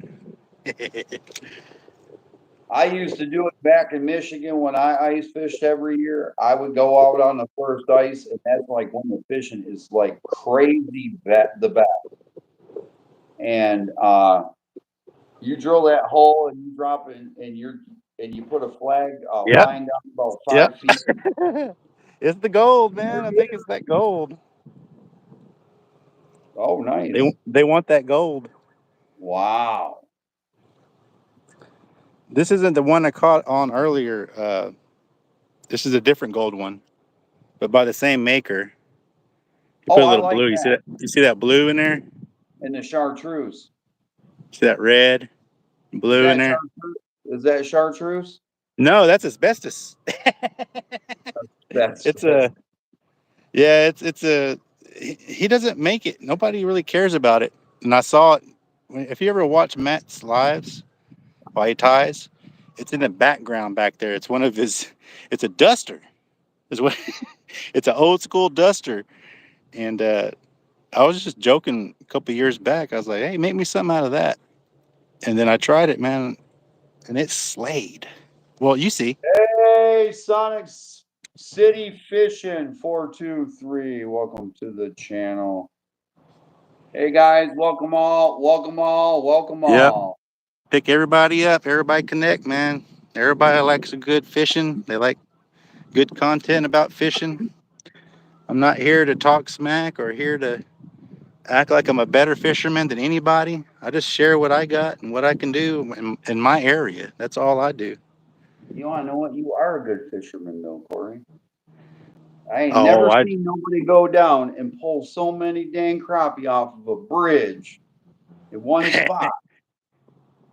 I used to do it back in Michigan when I ice fished every year. I would go out on the first ice, and that's like when the fishing is like crazy the best. And you drill that hole and you drop it, and you put a Yep, line down about yep. 5 feet. It's the gold, man. I think it's that gold. Oh, nice! They want that gold. Wow. This isn't the one I caught on earlier. This is a different gold one, but by the same maker. You put Oh, a I little like blue. You see that. that? You see that blue in there? And the chartreuse. See that red, Is blue in that there? chartreuse? Is that chartreuse? No, that's asbestos. That's It's a yeah. It's a. He doesn't make it. Nobody really cares about it. And I saw it. If you ever watch Matt's lives while he ties, it's in the background back there. It's one of his. It's a duster. Is what. It's an old school duster, and I was just joking a couple years back. I was like, "Hey, make me something out of that." And then I tried it, man, and it slayed. Well, you see. Hey, Sonic City Fishing 423. Welcome to the channel. Hey guys, welcome all, welcome all, welcome Yep. all. Pick everybody up. Everybody connect, man. Everybody likes a good fishing. They like good content about fishing. I'm not here to talk smack or here to act like I'm a better fisherman than anybody. I just share what I got and what I can do in my area. That's all I do. You want to know what? You are a good fisherman, though, Corey. I ain't Oh, never I seen nobody go down and pull so many dang crappie off of a bridge in one spot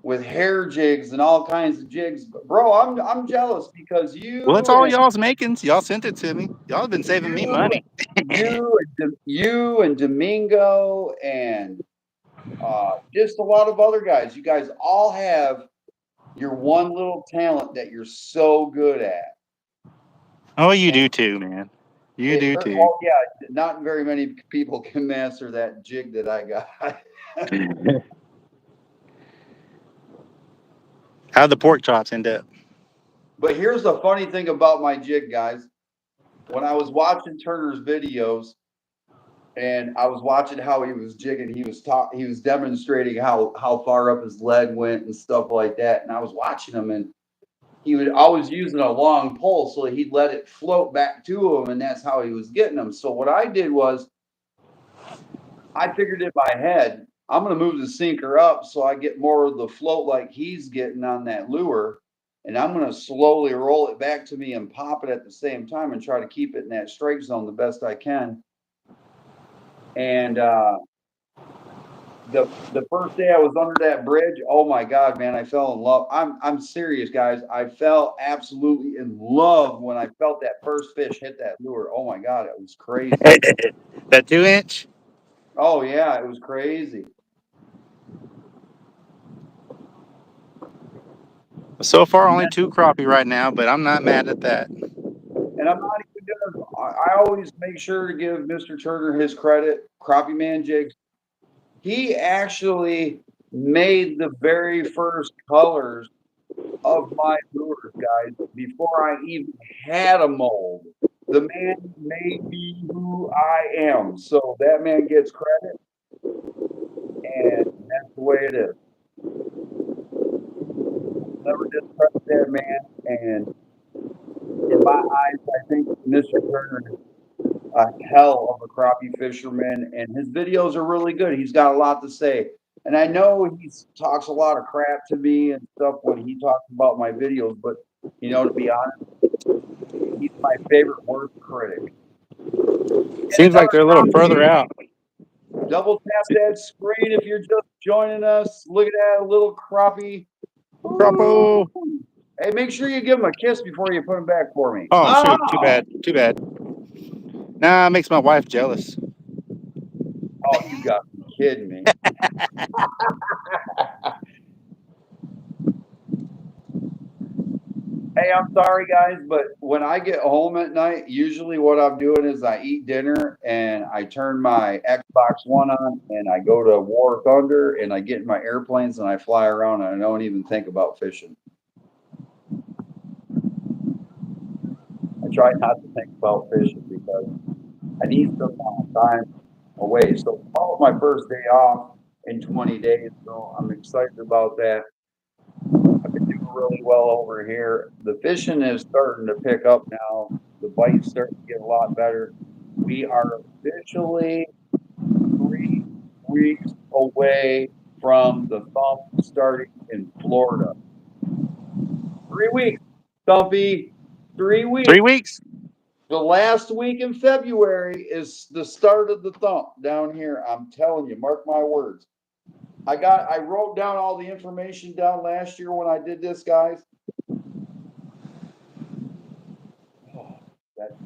with hair jigs and all kinds of jigs. But bro, I'm jealous because well, that's all y'all's makings. Y'all sent it to me. Y'all have been saving me you money. you and Domingo and just a lot of other guys. You guys all have your one little talent that you're so good at. Oh, you And do too, man. You do too. well, yeah, not very many people can master that jig that I got. How'd the pork chops end up? But here's the funny thing about my jig, guys. When I was watching Turner's videos and I was watching how he was jigging, he was demonstrating how far up his lead went and stuff like that. And I was watching him, and he would always using a long pole, so he'd let it float back to him, and that's how he was getting them. So what I did was I figured in my head, I'm going to move the sinker up so I get more of the float like he's getting on that lure. And I'm going to slowly roll it back to me and pop it at the same time and try to keep it in that strike zone the best I can. And the first day I was under that bridge, oh my God, man, I fell in love. I'm serious, guys. I fell absolutely in love when I felt that first fish hit that lure. Oh my God, it was crazy. That 2-inch? Oh yeah, it was crazy. So far, only 2 crappie right now, but I'm not mad at that. And I'm not even gonna. I always make sure to give Mr. Turner his credit. Crappie Man Jigs. He actually made the very first colors of my lures, guys, before I even had a mold. The man made me who I am. So that man gets credit, and that's the way it is. Never discredit that man. And in my eyes, I think Mr. Turner is a hell of a crappie fisherman, and his videos are really good. He's got a lot to say. And I know he talks a lot of crap to me and stuff when he talks about my videos, but to be honest, he's my favorite worst critic. And Seems like they're a little further out. double tap that screen if you're just joining us. Look at that little crappie. Croppo. Hey, make sure you give him a kiss before you put him back for me. Oh, shoot. Too bad. Too bad. Nah, it makes my wife jealous. Oh, you got to be kidding me. Hey, I'm sorry, guys, but when I get home at night, usually what I'm doing is I eat dinner and I turn my Xbox One on and I go to War Thunder and I get in my airplanes and I fly around and I don't even think about fishing. I try not to think about fishing because I need some time away. So tomorrow's my first day off in 20 days, so I'm excited about that. I've been doing really well over here. The fishing is starting to pick up now. The bite's starting to get a lot better. We are officially 3 weeks away from the Thumps starting in Florida. 3 weeks, Thumpy. 3 weeks. 3 weeks? The last week in February is the start of the Thump down here. I'm telling you, mark my words. I wrote down all the information down last year when I did this, guys. Oh, that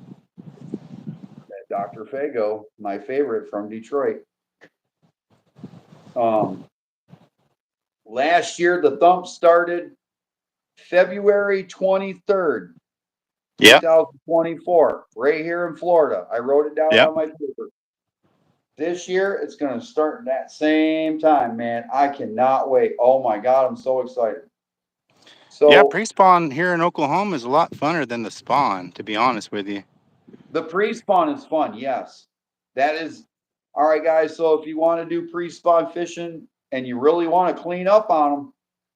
Dr. Fago, my favorite from Detroit. Last year the Thump started February 23rd, 2024, right here in Florida. I wrote it down on my paper. This year it's going to start that same time, man. I cannot wait. Oh my God, I'm so excited. So yeah, pre-spawn here in Oklahoma is a lot funner than the spawn, to be honest with you. The pre-spawn is fun, yes. That is all right, guys. So if you want to do pre-spawn fishing and you really want to clean up on them,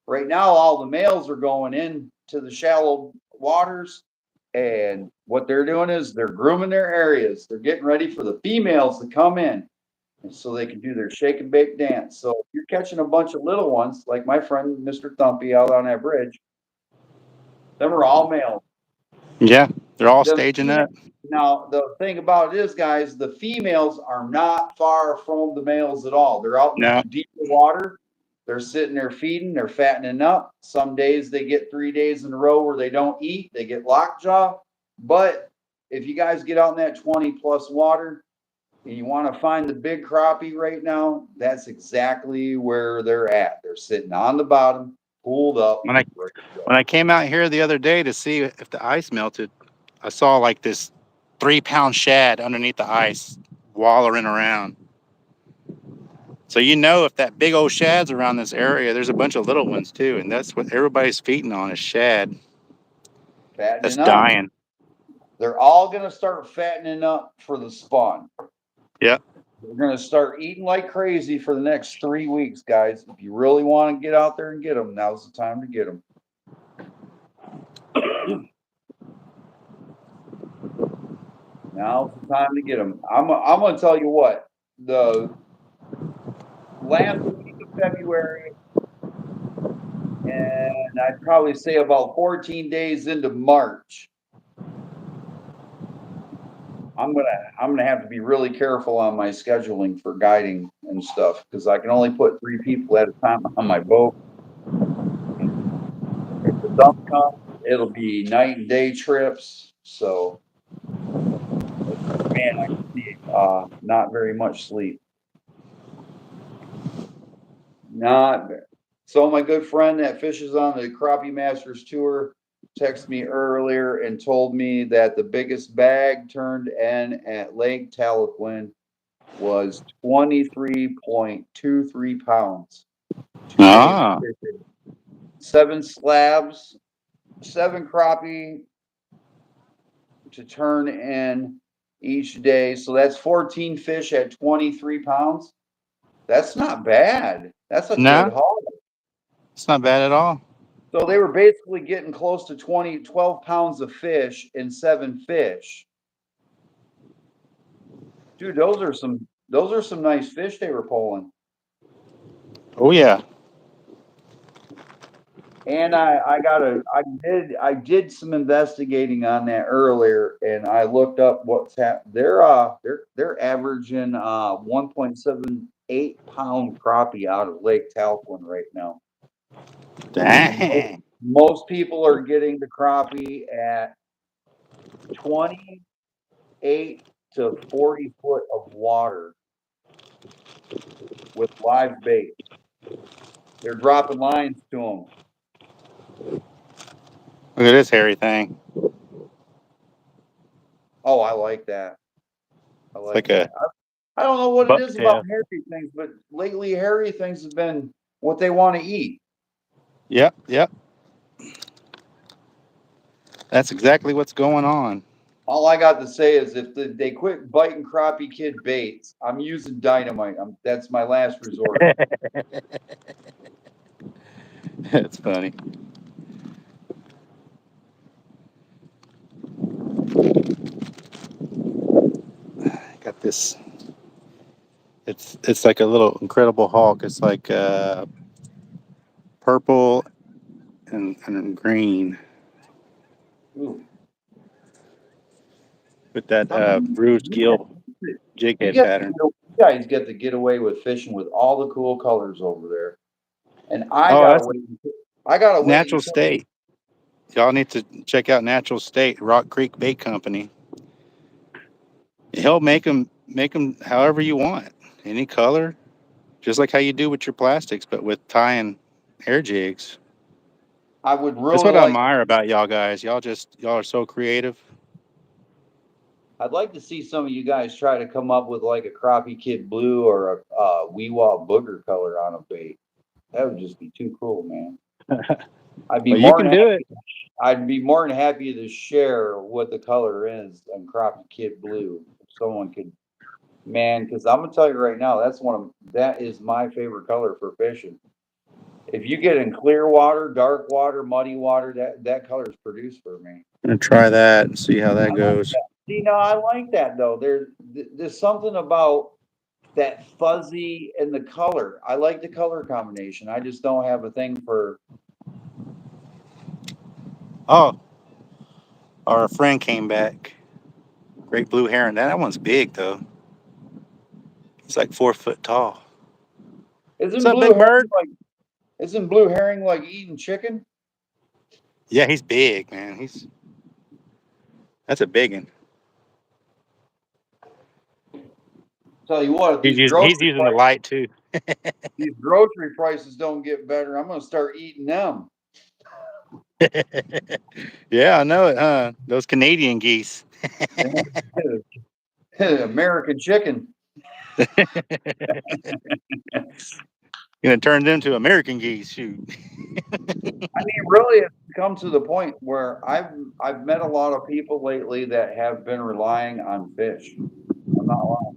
right now all the males are going in to the shallow waters, and what they're doing is they're grooming their areas. They're getting ready for the females to come in, and so they can do their shake and bake dance. So if you're catching a bunch of little ones, like my friend Mr. Thumpy out on that bridge, them are all males. Yeah, they're all The staging up. Now, the thing about it is, guys, the females are not far from the males at all. They're out in No. deeper water. They're sitting there feeding. They're fattening up. Some days they get 3 days in a row where they don't eat. They get lockjaw. But if you guys get out in that 20 plus water and you want to find the big crappie right now, that's exactly where they're at. They're sitting on the bottom, pulled up. When I came out here the other day to see if the ice melted, I saw like this 3-pound shad underneath the ice wallowing around. So if that big old shad's around this area, there's a bunch of little ones too, and that's what everybody's feeding on is shad. That's dying. They're all going to start fattening up for the spawn. Yep. We're going to start eating like crazy for the next 3 weeks, guys. If you really want to get out there and get them, now's the time to get them. Now's the time to get them. I'm going to tell you what, the last week of February, and I'd probably say about 14 days into March. I'm gonna have to be really careful on my scheduling for guiding and stuff because I can only put 3 people at a time on my boat. If the dump comes, it'll be night and day trips. So, man, I can see not very much sleep. Not so. My good friend that fishes on the Crappie Masters tour texted me earlier and told me that the biggest bag turned in at Lake Tahlequin was 23.23 pounds. 2 days of Ah, fishing. 7 slabs, 7 crappie to turn in each day. So that's 14 fish at 23 pounds. That's not bad. That's a good no, haul. it's not bad at all. So they were basically getting close to 12 pounds of fish in 7 fish. Dude, those are some nice fish they were pulling. Oh yeah. And I did some investigating on that earlier, and I looked up what's happening. They're averaging 1.78 pound crappie out of Lake Talquin right now. Dang. Most people are getting the crappie at 28 to 40 foot of water with live bait. They're dropping lines to them. Look at this hairy thing. Oh, I like that. I It's like like a that. I don't know what it is about bucktail. hairy things, but lately hairy things have been what they want to eat. Yep, yep. That's exactly what's going on. All I got to say is if they quit biting crappie kid baits, I'm using dynamite. That's my last resort. It's funny. Got this. It's like a little incredible hawk. It's like purple and green Ooh. with that I mean, bruised gill you jighead get pattern. you guys get to get away with fishing with all the cool colors over there, and I Oh, gotta that's wait. I gotta wait Natural until State. Y'all need to check out Natural State Rock Creek Bait Company. He'll make them however you want, any color, just like how you do with your plastics, but with tying hair jigs. I would That's really what I like. admire about y'all guys. Y'all are so creative. I'd like to see some of you guys try to come up with like a crappie kid blue or a Weewah booger color on a bait. That would just be too cool, man. I'd be Well, you more can than do it. I'd be more than happy to share what the color is on crappie kid blue. If someone could, man, because I'm gonna tell you right now, that is my favorite color for fishing. If you get in clear water, dark water, muddy water, that color is produced for me. I'm gonna try that and see how I that like goes. that. See, no, I like that though. There's something about that fuzzy and the color. I like the color combination. I just don't have a thing for. Oh, our friend came back. Great blue heron. That one's big though. It's like 4 foot tall. What's Isn't up, blue big herring bird? like isn't blue herring like eating chicken? Yeah, he's big, man. That's a big one. Tell you what, if He's using the light too. these grocery prices don't get better, I'm gonna start eating them. Yeah, I know it, huh? Those Canadian geese. American chicken. Gonna turn them to American geese. Shoot. I mean, really, it's come to the point where I've met a lot of people lately that have been relying on fish. I'm not lying.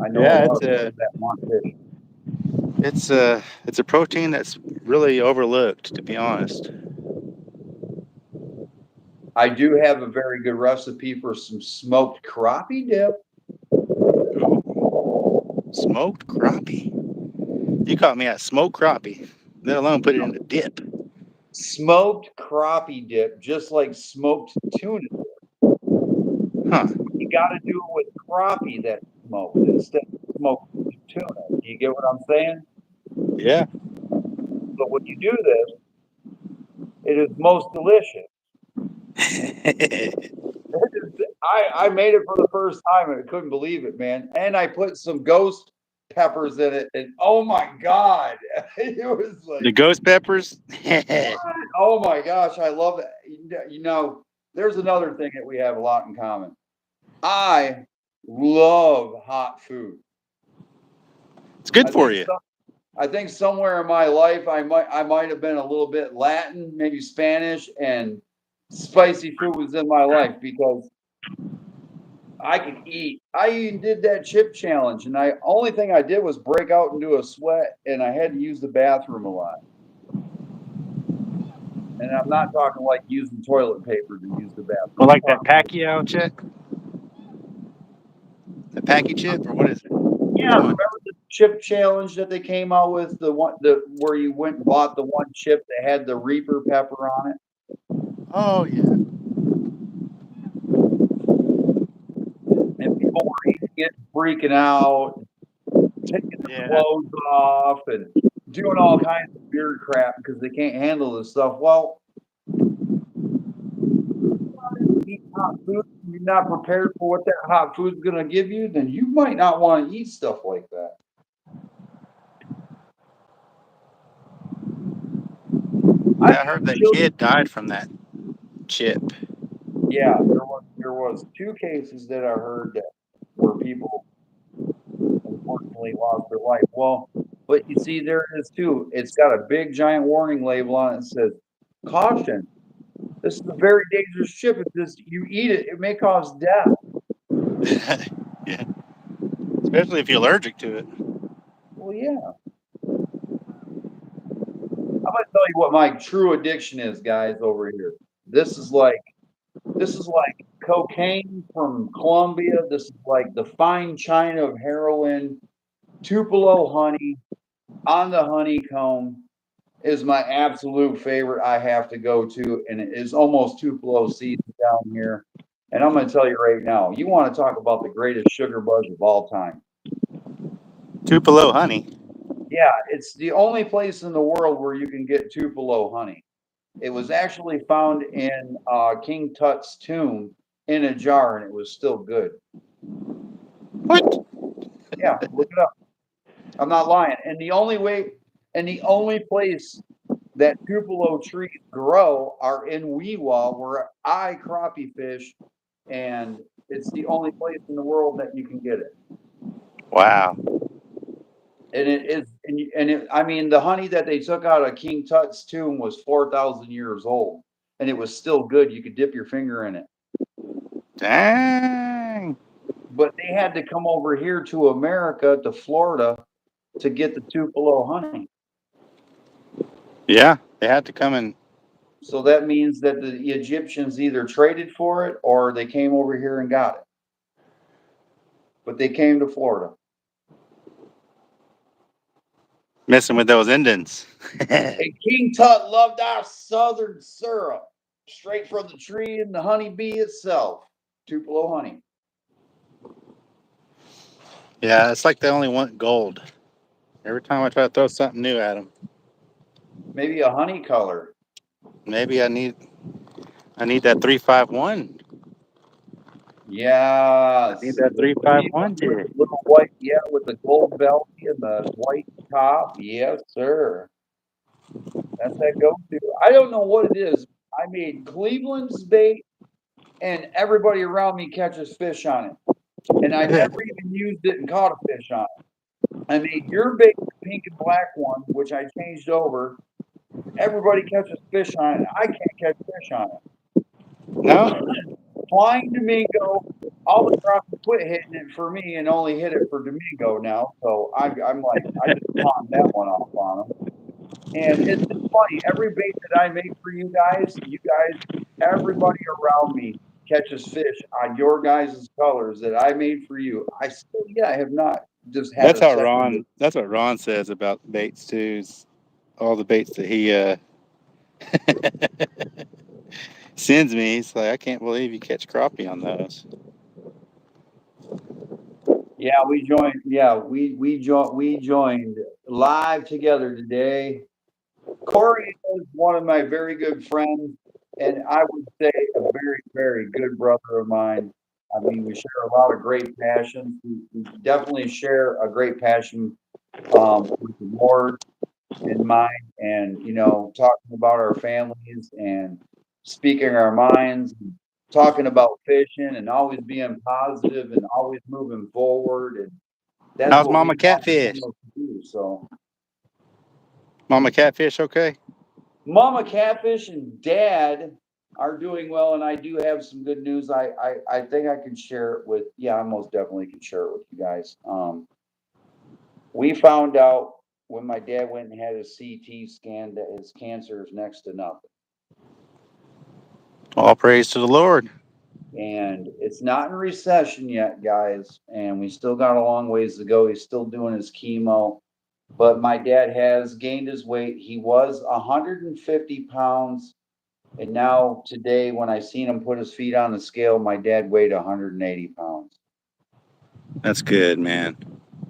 I know a Yeah, lot of people that want fish. it's a protein that's really overlooked, to be honest. I do have a very good recipe for some smoked crappie dip. Ooh, smoked crappie. You caught me at smoked crappie, let alone put it in a dip. Smoked crappie dip, just like smoked tuna. Huh. You got to do it with crappie that's smoked instead of smoked tuna. You get what I'm saying? Yeah. But when you do this, it is most delicious. I made it for the first time and I couldn't believe it, man. And I put some ghost peppers in it, and oh my god, it was The like, ghost peppers. oh my gosh, I love it. You know, there's another thing that we have a lot in common. I love hot food. It's good I for think you. I think somewhere in my life I might have been a little bit Latin, maybe Spanish, and spicy food was in my life because I could eat. I even did that chip challenge, and I only thing I did was break out into a sweat, and I had to use the bathroom a lot. And I'm not talking like using toilet paper to use the bathroom. Well, like I'm that talking, Pacquiao chip, the Packy chip, or what is it? yeah, Which one? remember the chip challenge that they came out with, the where you went and bought the one chip that had the Reaper pepper on it, Oh yeah. and people were eating it, freaking out, taking their Yeah. clothes off, and doing all kinds of weird crap because they can't handle this stuff. Well, eat hot food, you're not prepared for what that hot food's going to give you, then you might not want to eat stuff like that. I Yeah, I heard that chili. kid died from that chip. Yeah, there was two cases that I heard that where people unfortunately lost their life. Well, but you see, there it is too. It's got a big giant warning label on it that says, "Caution: this is a very dangerous chip. If this you eat it, it may cause death." Yeah. Especially if you're allergic to it. Well, yeah. I'm gonna tell you what my true addiction is, guys. Over here, this is like cocaine from Colombia. This is like the fine china of heroin. Tupelo honey on the honeycomb is my absolute favorite. I have to go to, and it is almost Tupelo season down here. And I'm going to tell you right now, you want to talk about the greatest sugar buzz of all time. Tupelo honey. Yeah, it's the only place in the world where you can get Tupelo honey. It was actually found in King Tut's tomb in a jar, and it was still good. What? Yeah, look it up. I'm not lying. And the only place that Tupelo trees grow are in Weewa, where I crappie fish, and it's the only place in the world that you can get it. Wow. And it is, I mean, the honey that they took out of King Tut's tomb was 4,000 years old, and it was still good. You could dip your finger in it. Dang. But they had to come over here to America, to Florida, to get the Tupelo honey. Yeah, they had to come and. So that means that the Egyptians either traded for it or they came over here and got it. But they came to Florida. Messing with those Indians. And King Tut loved our southern syrup, straight from the tree and the honeybee itself. Tupelo honey. Yeah, it's like they only want gold. Every time I try to throw something new at them, Maybe a honey color. maybe I need that 351. I need Yes. that The three 351 with jig. the little white, yeah, with the gold belly and the white top. Yes, sir. That's that go-to. I don't know what it is. I made Cleveland's bait, and everybody around me catches fish on it. And I never even used it and caught a fish on it. I made your bait, the pink and black one, which I changed over. Everybody catches fish on it. I can't catch fish on No? it. Flying Domingo, all the crappie quit hitting it for me and only hit it for Domingo now. So I'm like, I just pawned that one off on him. And it's just funny. Every bait that I make for you guys, everybody around me catches fish on your guys' colors that I made for you. I still, yeah, I have not just had That's a how second. Ron. That's what Ron says about baits too. Is all the baits that he sends me. He's like, I can't believe you catch crappie on those. Yeah, we joined. Yeah, we joined live together today. Corey is one of my very good friends, and I would say a very, very good brother of mine. I mean, we share a lot of great passions. We definitely share a great passion with the Lord in mind, and talking about our families and speaking our minds, talking about fishing, and always being positive and always moving forward. And that's How's what we Mama want Catfish? to do. So, Mama Catfish, okay? Mama Catfish and Dad are doing well, and I do have some good news. I think I can share it with. Yeah, I most definitely can share it with you guys. We found out when my dad went and had his CT scan that his cancer is next to nothing. All praise to the Lord. And it's not in recession yet, guys, and we still got a long ways to go. He's still doing his chemo, but my dad has gained his weight. He was 150 pounds, and now today, when I seen him put his feet on the scale, my dad weighed 180 pounds. That's good, man.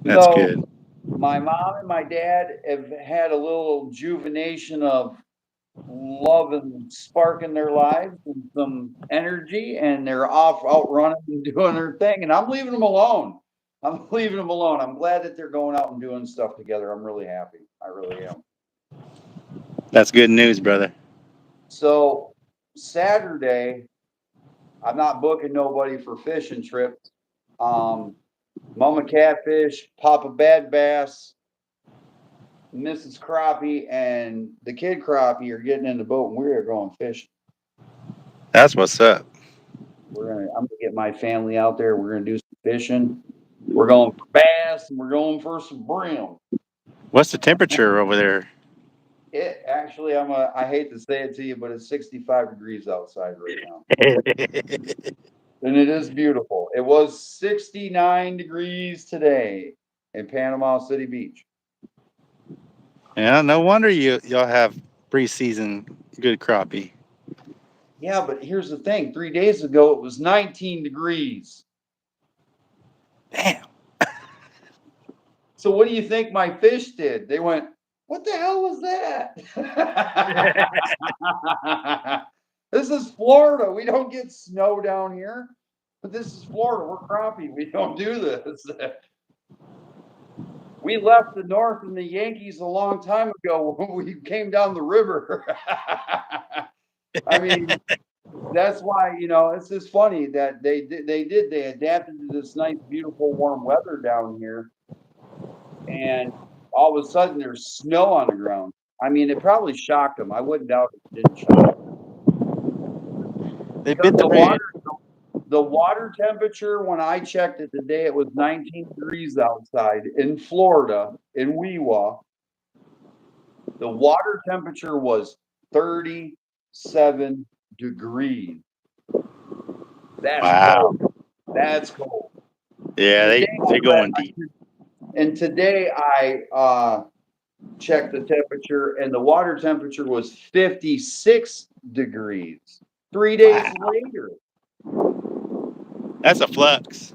That's So good. my mom and my dad have had a little juvenation of love and spark in their lives and some energy, and they're off out running and doing their thing, and I'm leaving them alone. I'm leaving them alone. I'm glad that they're going out and doing stuff together. I'm really happy. I really am. That's good news, brother. So Saturday, I'm not booking nobody for fishing trips. Mama Catfish, Papa Bad Bass, Mrs. Crappie, and the kid Crappie are getting in the boat, and we are going fishing. That's what's up. I'm gonna get my family out there. We're gonna do some fishing. We're going for bass, and we're going for some brim. What's the temperature over there? It actually, I hate to say it to you, but it's 65 degrees outside right now, and it is beautiful. It was 69 degrees today in Panama City Beach. Yeah, no wonder y'all have preseason good crappie. Yeah, but here's the thing: 3 days ago it was 19 degrees. Damn. So what do you think my fish did? They went, "What the hell was that?" This is Florida. We don't get snow down here. But this is Florida. We're crappie. We don't do this. We left the North and the Yankees a long time ago when we came down the river. I mean, that's why, it's just funny that they adapted to this nice, beautiful, warm weather down here. And all of a sudden there's snow on the ground. I mean, it probably shocked them. I wouldn't doubt it didn't shock them. They Because bit the red. the water temperature when I checked it today, it was 19 degrees outside in Florida, in Weewa. The water temperature was 37 degrees. That's Wow. cold. That's cold. Yeah, they're going deep. And today I checked the temperature, and the water temperature was 56 degrees. 3 days Wow. later. That's a flux.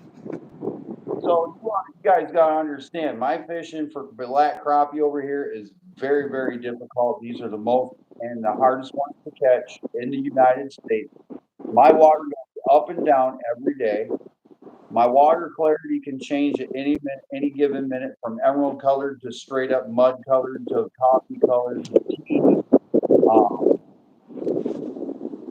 So you guys got to understand, my fishing for black crappie over here is very, very difficult. These are the most and the hardest ones to catch in the United States. My water goes up and down every day. My water clarity can change at any minute, any given minute, from emerald colored to straight up mud colored to coffee colored to tea.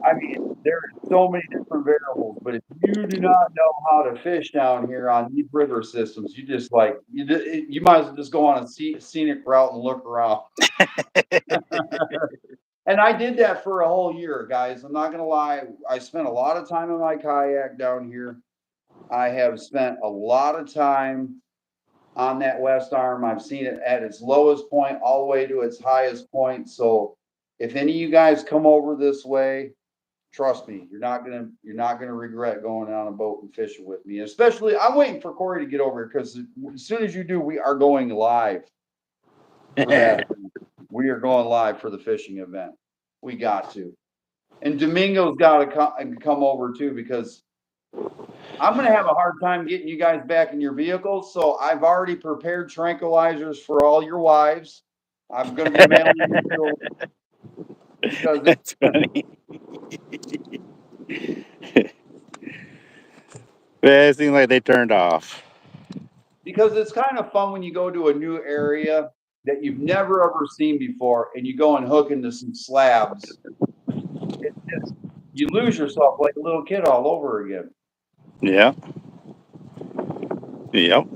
I mean, there are so many different variables, but if you do not know how to fish down here on these river systems, you might as well just go on a scenic route and look around. And I did that for a whole year, guys. I'm not gonna lie. I spent a lot of time in my kayak down here. I have spent a lot of time on that west arm. I've seen it at its lowest point all the way to its highest point. So if any of you guys come over this way, Trust me, you're not gonna regret going on a boat and fishing with me. Especially, I'm waiting for Corey to get over here because as soon as you do, we are going live for that. We are going live for the fishing event. We got to. And Domingo's got to come over too because I'm going to have a hard time getting you guys back in your vehicles. So I've already prepared tranquilizers for all your wives. I'm going to be mailing them to them because That's funny. It seems like they turned off. because it's kind of fun when you go to a new area that you've never ever seen before and you go and hook into some slabs. It's just, you lose yourself like a little kid all over again. Yeah. Yep.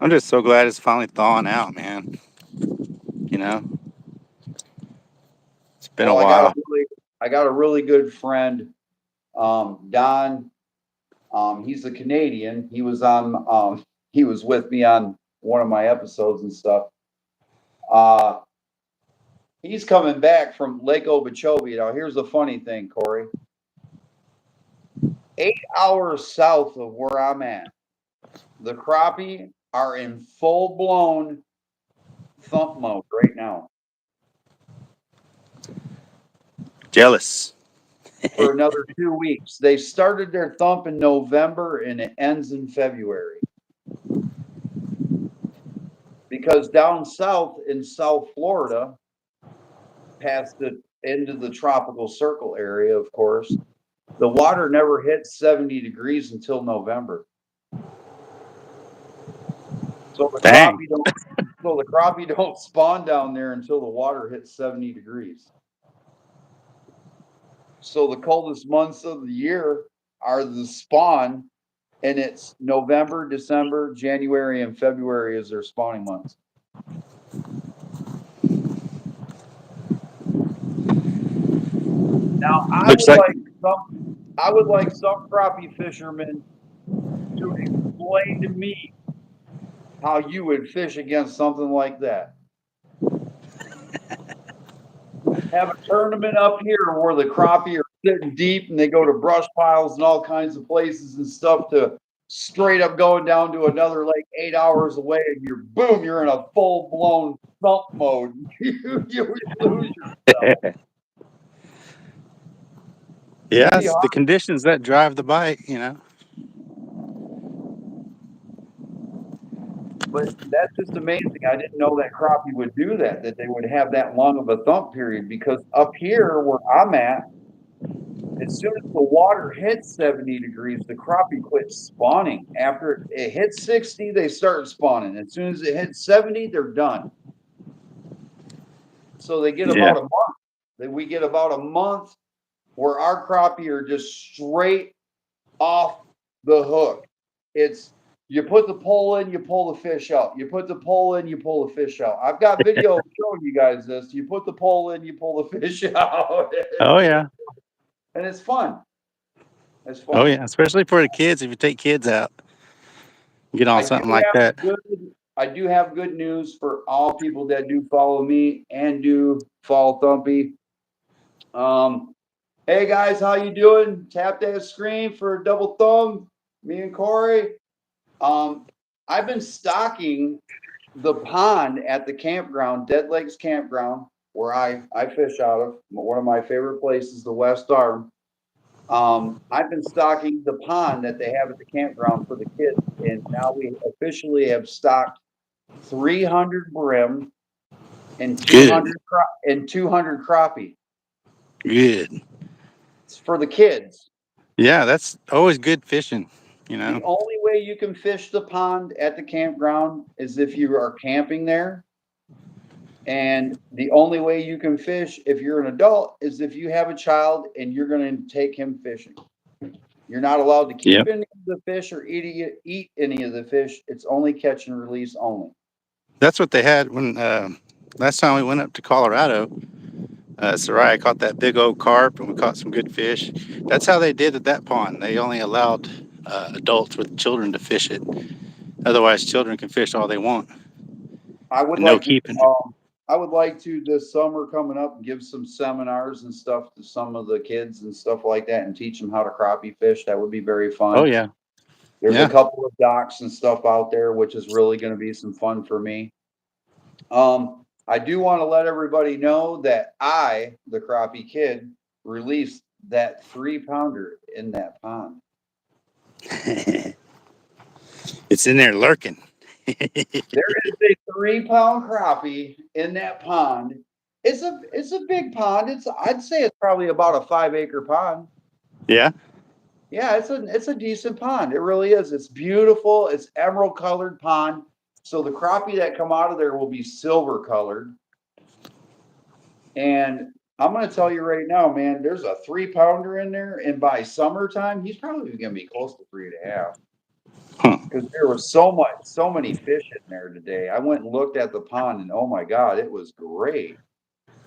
I'm just so glad it's finally thawing out, man. You know, it's been a while. I got a really good friend, Don. He's a Canadian. He was with me on one of my episodes and stuff. He's coming back from Lake Okeechobee. Now, here's the funny thing, Corey. 8 hours south of where I'm at, the crappie are in full blown thump mode right now. Jealous. For another 2 weeks. They started their thump in November and it ends in February. Because down south in South Florida, past the end of the tropical circle area, of course, the water never hits 70 degrees until November. So the crappie don't spawn down there until the water hits 70 degrees. So the coldest months of the year are the spawn, and it's November, December, January, and February is their spawning months. Now, I would like some crappie fishermen to explain to me how you would fish against something like that. Have a tournament up here where the crappie are sitting deep and they go to brush piles and all kinds of places and stuff to straight up going down to another lake 8 hours away and you're in a full blown thump mode. You would lose yourself. Yeah, it's the conditions that drive the bite, you know. But that's just amazing. I didn't know that crappie would do that they would have that long of a thump period because up here where I'm at, as soon as the water hits 70 degrees, the crappie quits spawning. After it hits 60, they start spawning. As soon as it hits 70, they're done. So they get about a month. We get about a month where our crappie are just straight off the hook. It's you put the pole in, you pull the fish out. You put the pole in, you pull the fish out. I've got video showing you guys this. You put the pole in, you pull the fish out. Oh yeah. And it's fun. It's fun. Oh yeah, especially for the kids. If you take kids out, get on something like that. I do have good news for all people that do follow me and do follow Thumpy. Hey guys, how you doing? Tap that screen for a double thumb. Me and Corey. I've been stocking the pond at the campground, Dead Lakes Campground, where I fish out of. One of my favorite places, the West Arm. I've been stocking the pond that they have at the campground for the kids, and now we officially have stocked 300 brim and 200 crappie. Good. It's for the kids. Yeah, that's always good fishing. You know, the only way you can fish the pond at the campground is if you are camping there. And the only way you can fish if you're an adult is if you have a child and you're going to take him fishing. You're not allowed to keep any of the fish or eat any of the fish. It's only catch and release only. That's what they had when last time we went up to Colorado. Sarai caught that big old carp and we caught some good fish. That's how they did at that pond. They only allowed adults with children to fish it. Otherwise, children can fish all they want. I would I would like to this summer coming up give some seminars and stuff to some of the kids and stuff like that and teach them how to crappie fish. That would be very Oh fun. yeah. There's a Yeah. couple of docks and stuff out there, which is really going to be some fun for me. I do want to let everybody know that I, the crappie kid, released that 3-pounder in that pond. It's in there lurking. There is a 3-pound crappie in that pond. It's a big pond. I'd say it's probably about a 5-acre pond. Yeah. Yeah, it's a decent pond. It really is. It's beautiful. It's emerald colored pond. So the crappie that come out of there will be silver colored. And I'm going to tell you right now, man, there's a 3-pounder in there, and by summertime, he's probably going to be close to 3.5. Because there was so many fish in there today. I went and looked at the pond, and oh my God, it was great.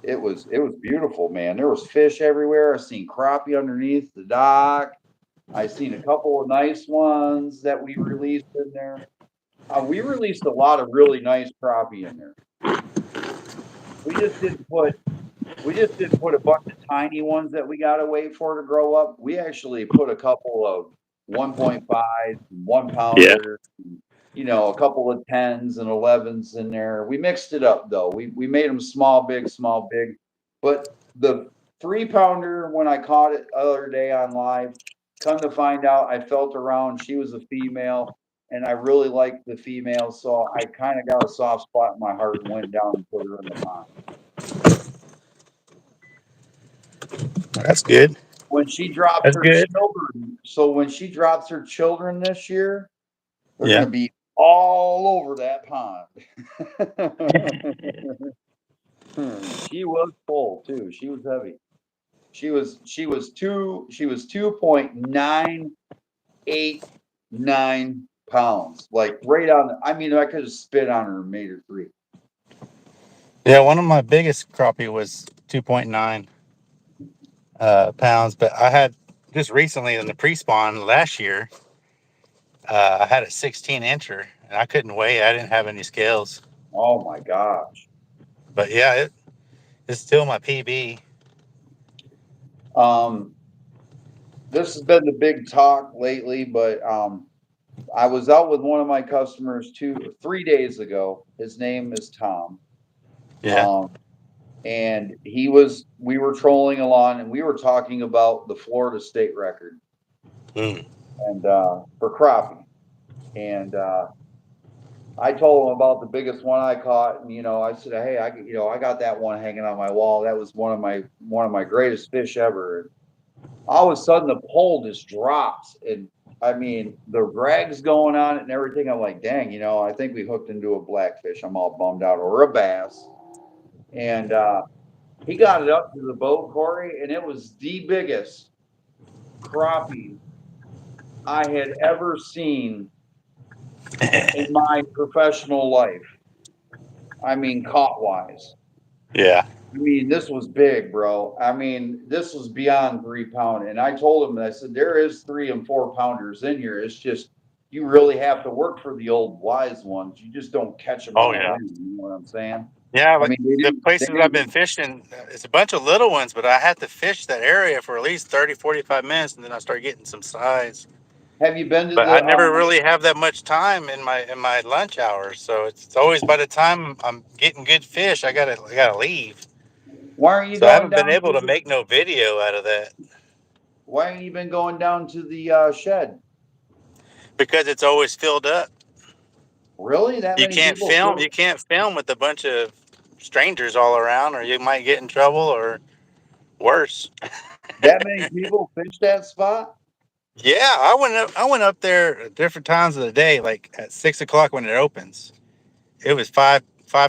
It was beautiful, man. There was fish everywhere. I seen crappie underneath the dock. I seen a couple of nice ones that we released in there. We released a lot of really nice crappie in there. We just didn't put a bunch of tiny ones that we got to wait for to grow up. We actually put a couple of 1.5, 1-pounder, a couple of 10s and 11s in there. We mixed it up though. We made them small, big, small, big. But the 3-pounder, when I caught it the other day on live, come to find out, I felt around. She was a female, and I really liked the female, so I kind of got a soft spot in my heart and went down and put her in the pond. That's good. When she drops That's her good. children, so when she drops her children this year, they're Yeah. going to be all over that pond. She was full too. She was heavy. She was 2.989 pounds. Like right on I mean, I could have spit on her and made her 3. Yeah, one of my biggest crappie was 2.9 pounds, but I had just recently in the pre-spawn last year, I had a 16-incher, and I couldn't weigh it. I didn't have any scales. Oh my gosh. But yeah, it's still my PB. This has been the big talk lately, but I was out with one of my customers 3 days ago. His name is Tom. Yeah. And we were trolling along and we were talking about the Florida state record Mm. and for crappie. And I told him about the biggest one I caught, and I said, hey, I got that one hanging on my wall. That was one of my greatest fish ever. And all of a sudden the pole just drops, and I mean the drag's going on it and everything. I'm like, dang, I think we hooked into a blackfish. I'm all bummed out, or a bass. And he got it up to the boat, Corey, and it was the biggest crappie I had ever seen in my professional life. I mean, caught wise. Yeah. I mean, this was big, bro. I mean, this was beyond 3-pound. And I told him, I said, there is 3 and 4-pounders in here. It's just, you really have to work for the old wise ones. You just don't catch them Oh on a yeah. whim. You know what I'm saying? Yeah, I like mean, they the didn't, places I've been fishing, it's a bunch of little ones, but I had to fish that area for at least 30, 45 minutes, and then I start getting some size. have you been to But I the, never really have that much time in my lunch hours, so it's always by the time I'm getting good fish, I gotta leave. why aren't you So I going haven't been down able to to the, make no video out of that why ain't you been going down to the shed? because it's always filled up. Really? That You many can't people film. fill You can't film with a bunch of strangers all around, or you might get in trouble or worse. that many people fish that spot? Yeah, I went up there at different times of the day, like at 6 o'clock when it opens. It was five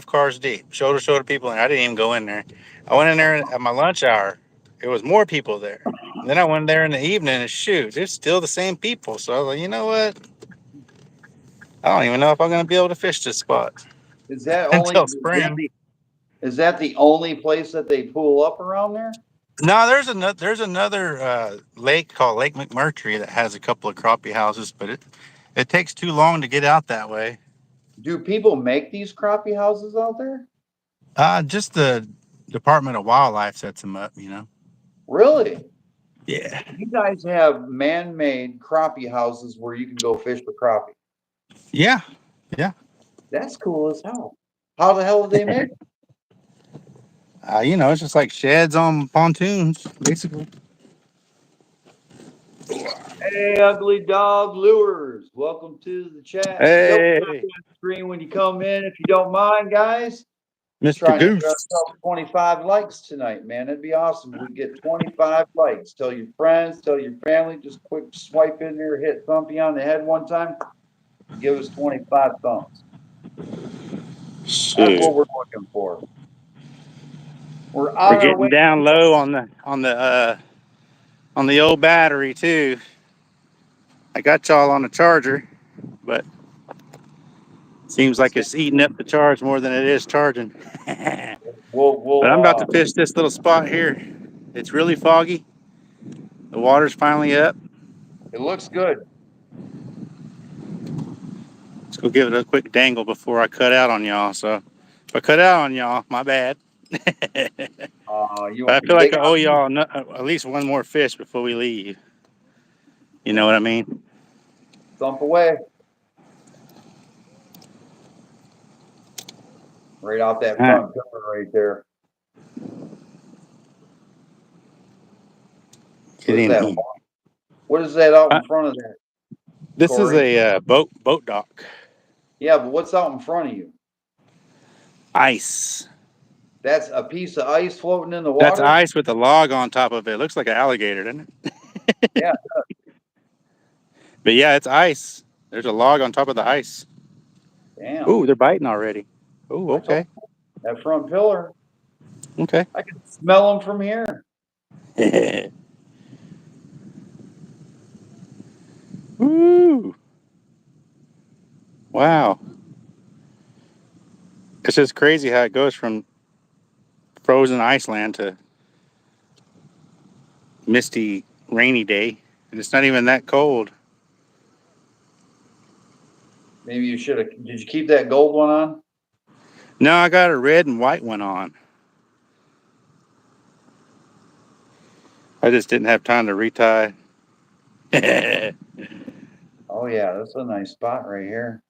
cars deep, shoulder to shoulder people, and I didn't even go in there. I went in there at my lunch hour. It was more people there. And then I went there in the evening, and shoot, it's still the same people. So I was like, you know what? I don't even know if I'm gonna be able to fish this spot Is that only until is that spring. the is that the only place that they pool up around there? No, there's another lake called Lake McMurtry that has a couple of crappie houses, but it takes too long to get out that way. Do people make these crappie houses out there? Just the Department of Wildlife sets them up, you know. Really? Yeah. You guys have man-made crappie houses where you can go fish for crappie. Yeah. Yeah. That's cool as hell. How the hell do they make it? You know, it's just like sheds on pontoons, basically. Hey, Ugly Dog Lures. Welcome to the chat. Double tap Hey, that screen when you come in, if you don't mind, guys. Mr. Trying to get Goose. ourselves 25 likes tonight, man. It'd be awesome if we get 25 likes. Tell your friends, tell your family, just quick swipe in there, hit Thumpy on the head one time. Give us 25 thumbs. That's what Shoot. we're looking for. We're We're on our way. getting down low on the old battery too. I got y'all on a charger, but seems like it's eating up the charge more than it is charging. But I'm about to fish this little spot here. It's really foggy. The water's finally up. It looks good. Let's go give it a quick dangle before I cut out on y'all. So if I cut out on y'all, my bad. You I want feel like dig I owe on me? y'all at least one more fish before we leave. You know what I mean? Thump away. Right off that All right. front pillar right there. Get What is in that? here. What is that out in front of that, This is Corey? a boat dock. Yeah, but what's out in front of you? Ice. That's a piece of ice floating in the That's water? ice with a log on top of it. Looks like an alligator, doesn't it? Yeah. But yeah, it's ice. There's a log on top of the ice. Damn. Ooh, they're biting already. Ooh, I told okay. you, that front pillar. Okay. I can smell them from here. Woo. Wow. It's just crazy how it goes from frozen Iceland to misty, rainy day. And it's not even that cold. Maybe you should have. Did you keep that gold one on? No, I got a red and white one on. I just didn't have time to retie. Oh, yeah. That's a nice spot right here.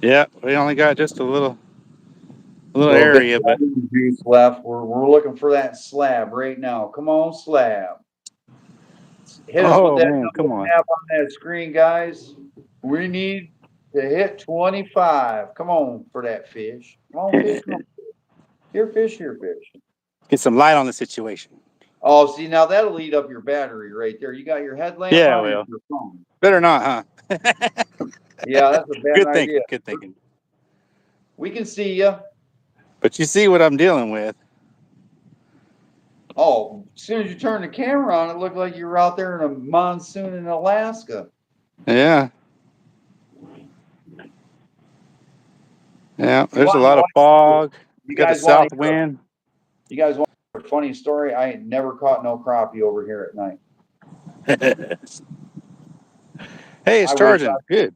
Yeah, we only got just a little A little bit area, but of juice left. We're looking for that slab right now. Come on, slab. Hit us with oh that man, come double on. tap on that screen, guys. We need to hit 25. Come on for that fish. Come on, fish. Come on. Here, fish, here, fish. Get some light on the situation. Oh, see, now that'll eat up your battery right there. You got your headlamp Yeah, on or well, your phone? better not, huh? Yeah, that's a bad Good idea. thinking, good thinking. We can see you. But you see what I'm dealing with. Oh, as soon as you turn the camera on, it looked like you were out there in a monsoon in Alaska. Yeah. Yeah, You there's a want, you lot of want, fog. you Got a guys want south to hear, wind. you guys want a funny story? I ain't never caught no crappie over here at night. Hey, it's I wish charging. Good.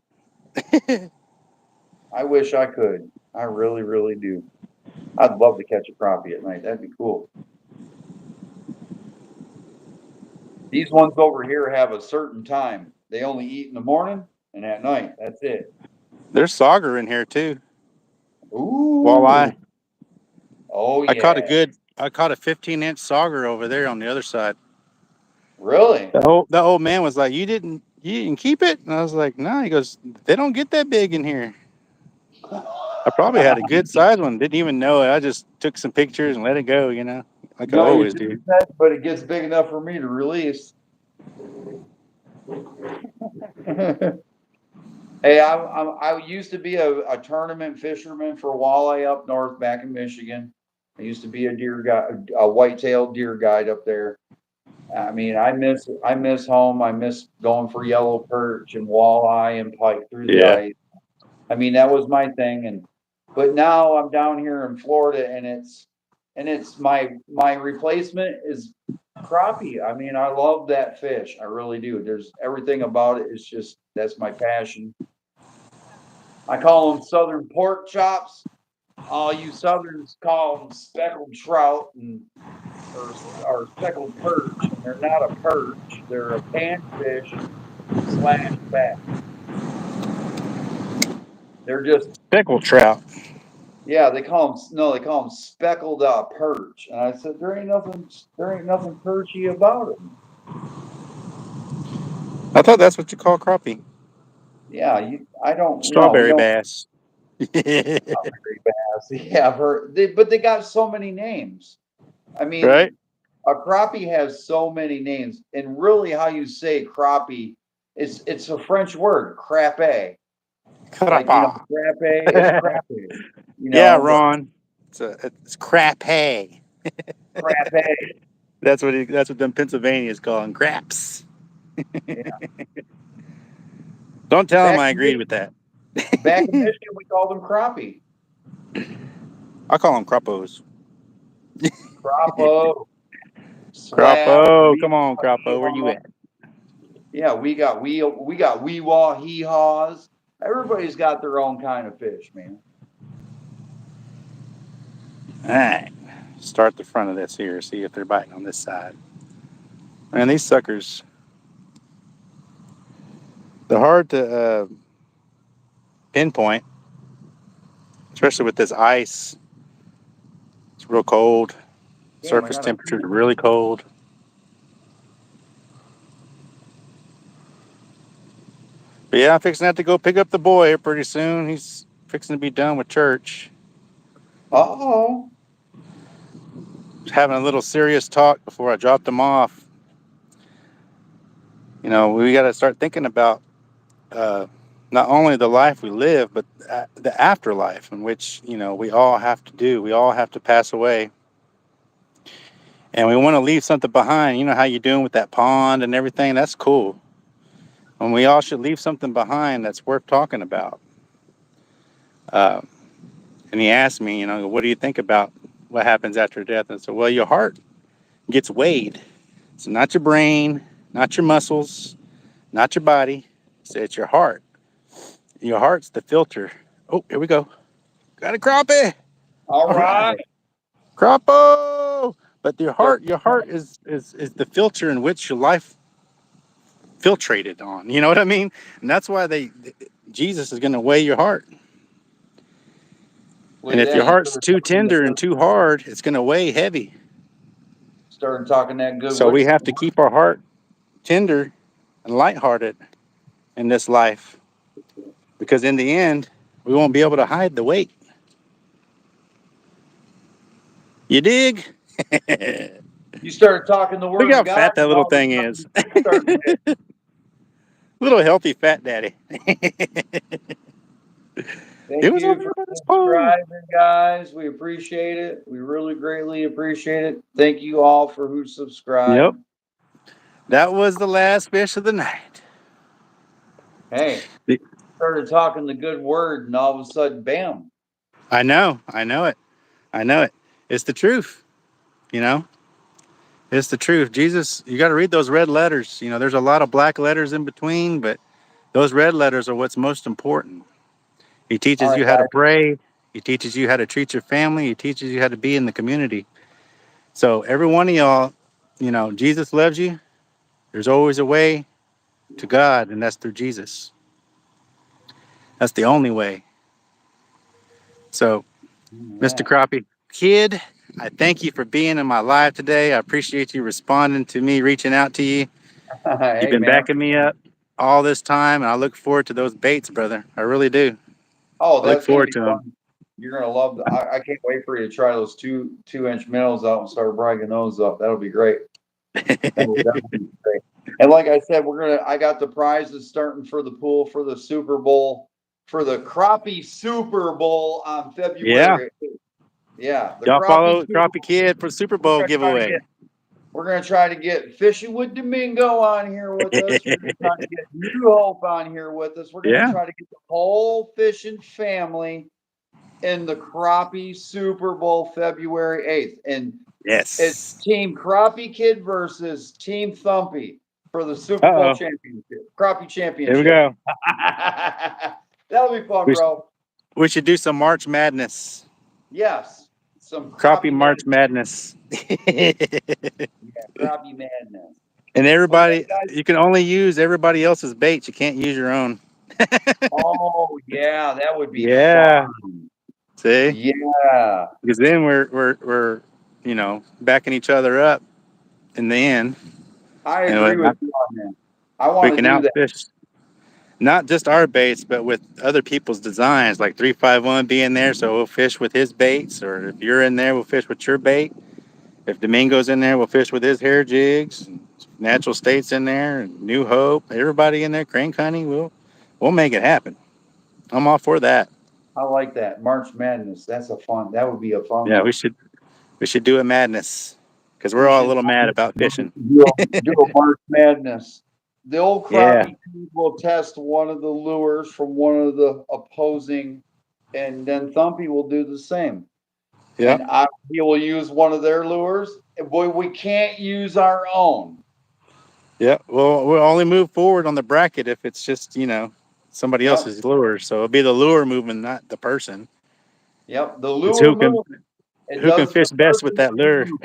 I wish I could. I really, really do. I'd love to catch a crappie at night. That'd be cool. These ones over here have a certain time. They only eat in the morning and at night. That's it. There's sauger in here too. Ooh. Walleye. Oh yeah. I caught a 15-inch sauger over there on the other side. Really? The old man was like, you didn't keep it? And I was like, no. He goes, they don't get that big in here. I probably had a good size one. Didn't even know it. I just took some pictures and let it go, you know, like I No, you always didn't, do. but it gets big enough for me to release. Hey, I used to be a tournament fisherman for walleye up north back in Michigan. I used to be a deer guide, a white-tailed deer guide up there. I mean, I miss home. I miss going for yellow perch and walleye and pike through the Yeah. ice. I mean, that was my thing. But now I'm down here in Florida and it's my replacement is crappie. I mean, I love that fish. I really do. There's everything about it. It's just, that's my passion. I call them Southern pork chops. all you Southerns call them speckled trout or speckled perch, and they're not a perch. They're a panfish slash bass. They're just Speckled trout. yeah. They call them speckled perch. And I said there ain't nothing perchy about them. I thought that's what you call crappie. Yeah, I don't. We Strawberry don't. bass. Yeah, but they got so many names. I mean, Right? a crappie has so many names, and really, how you say crappie, it's a French word, crappe. Like Crappa. crappe, it's crappe. Yeah, But Ron. It's crappy. crappe. That's what them Pennsylvanians call them, craps. Yeah. Don't tell him Back I in agreed with that. back in Michigan, we called them crappie. I call them crappos. Crappo, slab, Crappo, wee come on, Crappo, where you haw. at? Yeah, we got wee wah hee haws. Everybody's got their own kind of fish, man. All right, start the front of this here. See if they're biting on this side. Man, these suckers, they're hard to pinpoint, especially with this ice. It's real cold. Damn, I Surface got a temperatures are really cold. But yeah, I'm fixing to have to go pick up the boy here pretty soon. He's fixing to be done with church. uh-oh. Having a little serious talk before I dropped him off. You know, we got to start thinking about uh, not only the life we live, but the afterlife, in which we all have to do. We all have to pass away, and we want to leave something behind. You know how you're doing with that pond and everything. That's cool, and we all should leave something behind that's worth talking about. Uh, and he asked me, what do you think about what happens after death? And I said, well, your heart gets weighed. So not your brain, not your muscles, not your body. So it's your heart. Your heart's the filter. Oh, here we go. Got a crappie. All All right. right. Croppo. But Start your heart is the filter in which your life filtrated on. You know what I mean? And that's why Jesus is going to weigh your heart. look And at if your that. You heart's started too talking the tender and good too hard, it's going to weigh heavy. started talking that good So we word. have to keep our heart tender and lighthearted in this life, because in the end, we won't be able to hide the weight. You dig? You started talking the Look word of how God, fat that and little all of a thing sudden is. you started hitting. Little healthy fat daddy. It Thank was you over for there by this pole. subscribing, guys. We appreciate it. We really greatly appreciate it. Thank you all for who Yep. subscribed. That was the last fish of the night. Hey, started talking the good word, and all of a sudden, bam. I know. I know it. I know it. It's the truth. You know, it's the truth. Jesus, you got to read those red letters. There's a lot of black letters in between, but those red letters are what's most important. He All teaches right, you how to guys. pray. He teaches you how to treat your family. He teaches you how to be in the community. So every one of y'all, Jesus loves you. There's always a way to God, and that's through Jesus. That's the only way. So, Mr. Yeah. Crappie, kid, I thank you for being in my live today. I appreciate you responding to me, reaching out to you. You've Hey, been man. backing me up all this time, and I look forward to those baits, brother. I really do. Oh, I look that's gonna forward be to them. fun. You're gonna love. I can't wait for you to try those 2-inch minnows out and start bragging those up. That'll be great. That will definitely be great. And like I said, I got the prizes starting for the pool for the Super Bowl, for the Crappie Super Bowl on Yeah. February 8th. Yeah, the Y'all Crappie follow Super Crappie Bowl. Kid for Super We're Bowl gonna try to giveaway. get we're gonna try to get Fishing with Domingo on here with us. We're gonna try to get New Hope on here with us. We're gonna Yeah. try to get the whole fishing family in the Crappie Super Bowl February 8th. And it's Yes. Team Crappie Kid versus Team Thumpy for the Super Bowl Uh-oh. championship. Crappie Here we championship. go. That'll be fun, We, bro. we should do some March Madness. Yes, some Crappie crappie March madness. Madness. Yeah, crappie madness. And Well, yeah, everybody, guys. you can only use everybody else's bait. You can't use your own. Oh, yeah, that would be Yeah. fun. See, Yeah, because then we're backing each other up in the end, I and agree with you on that. I we want to can do that. outfish not just our baits, but with other people's designs, like 351 being there, so we'll fish with his baits, or if you're in there, we'll fish with your bait. If Domingo's in there, we'll fish with his hair jigs. Natural State's in there, New Hope, everybody in there, Crane Cunny, we'll make it happen. I'm all for that. I like that. March Madness. That would be a fun Yeah, one. we should do a madness because we're We all a should little mad about fishing. do a March Madness. The old Yeah, crappie team will test one of the lures from one of the opposing, and then Thumpy will do the same. yeah, And he will use one of their lures. Boy, we can't use our own. yeah. Well, we'll only move forward on the bracket if it's just somebody Yep, else's lure. So it'll be the lure moving, not the person. yep. The It's lure move. It who can doesn't. The fish best with person that doesn't lure. move.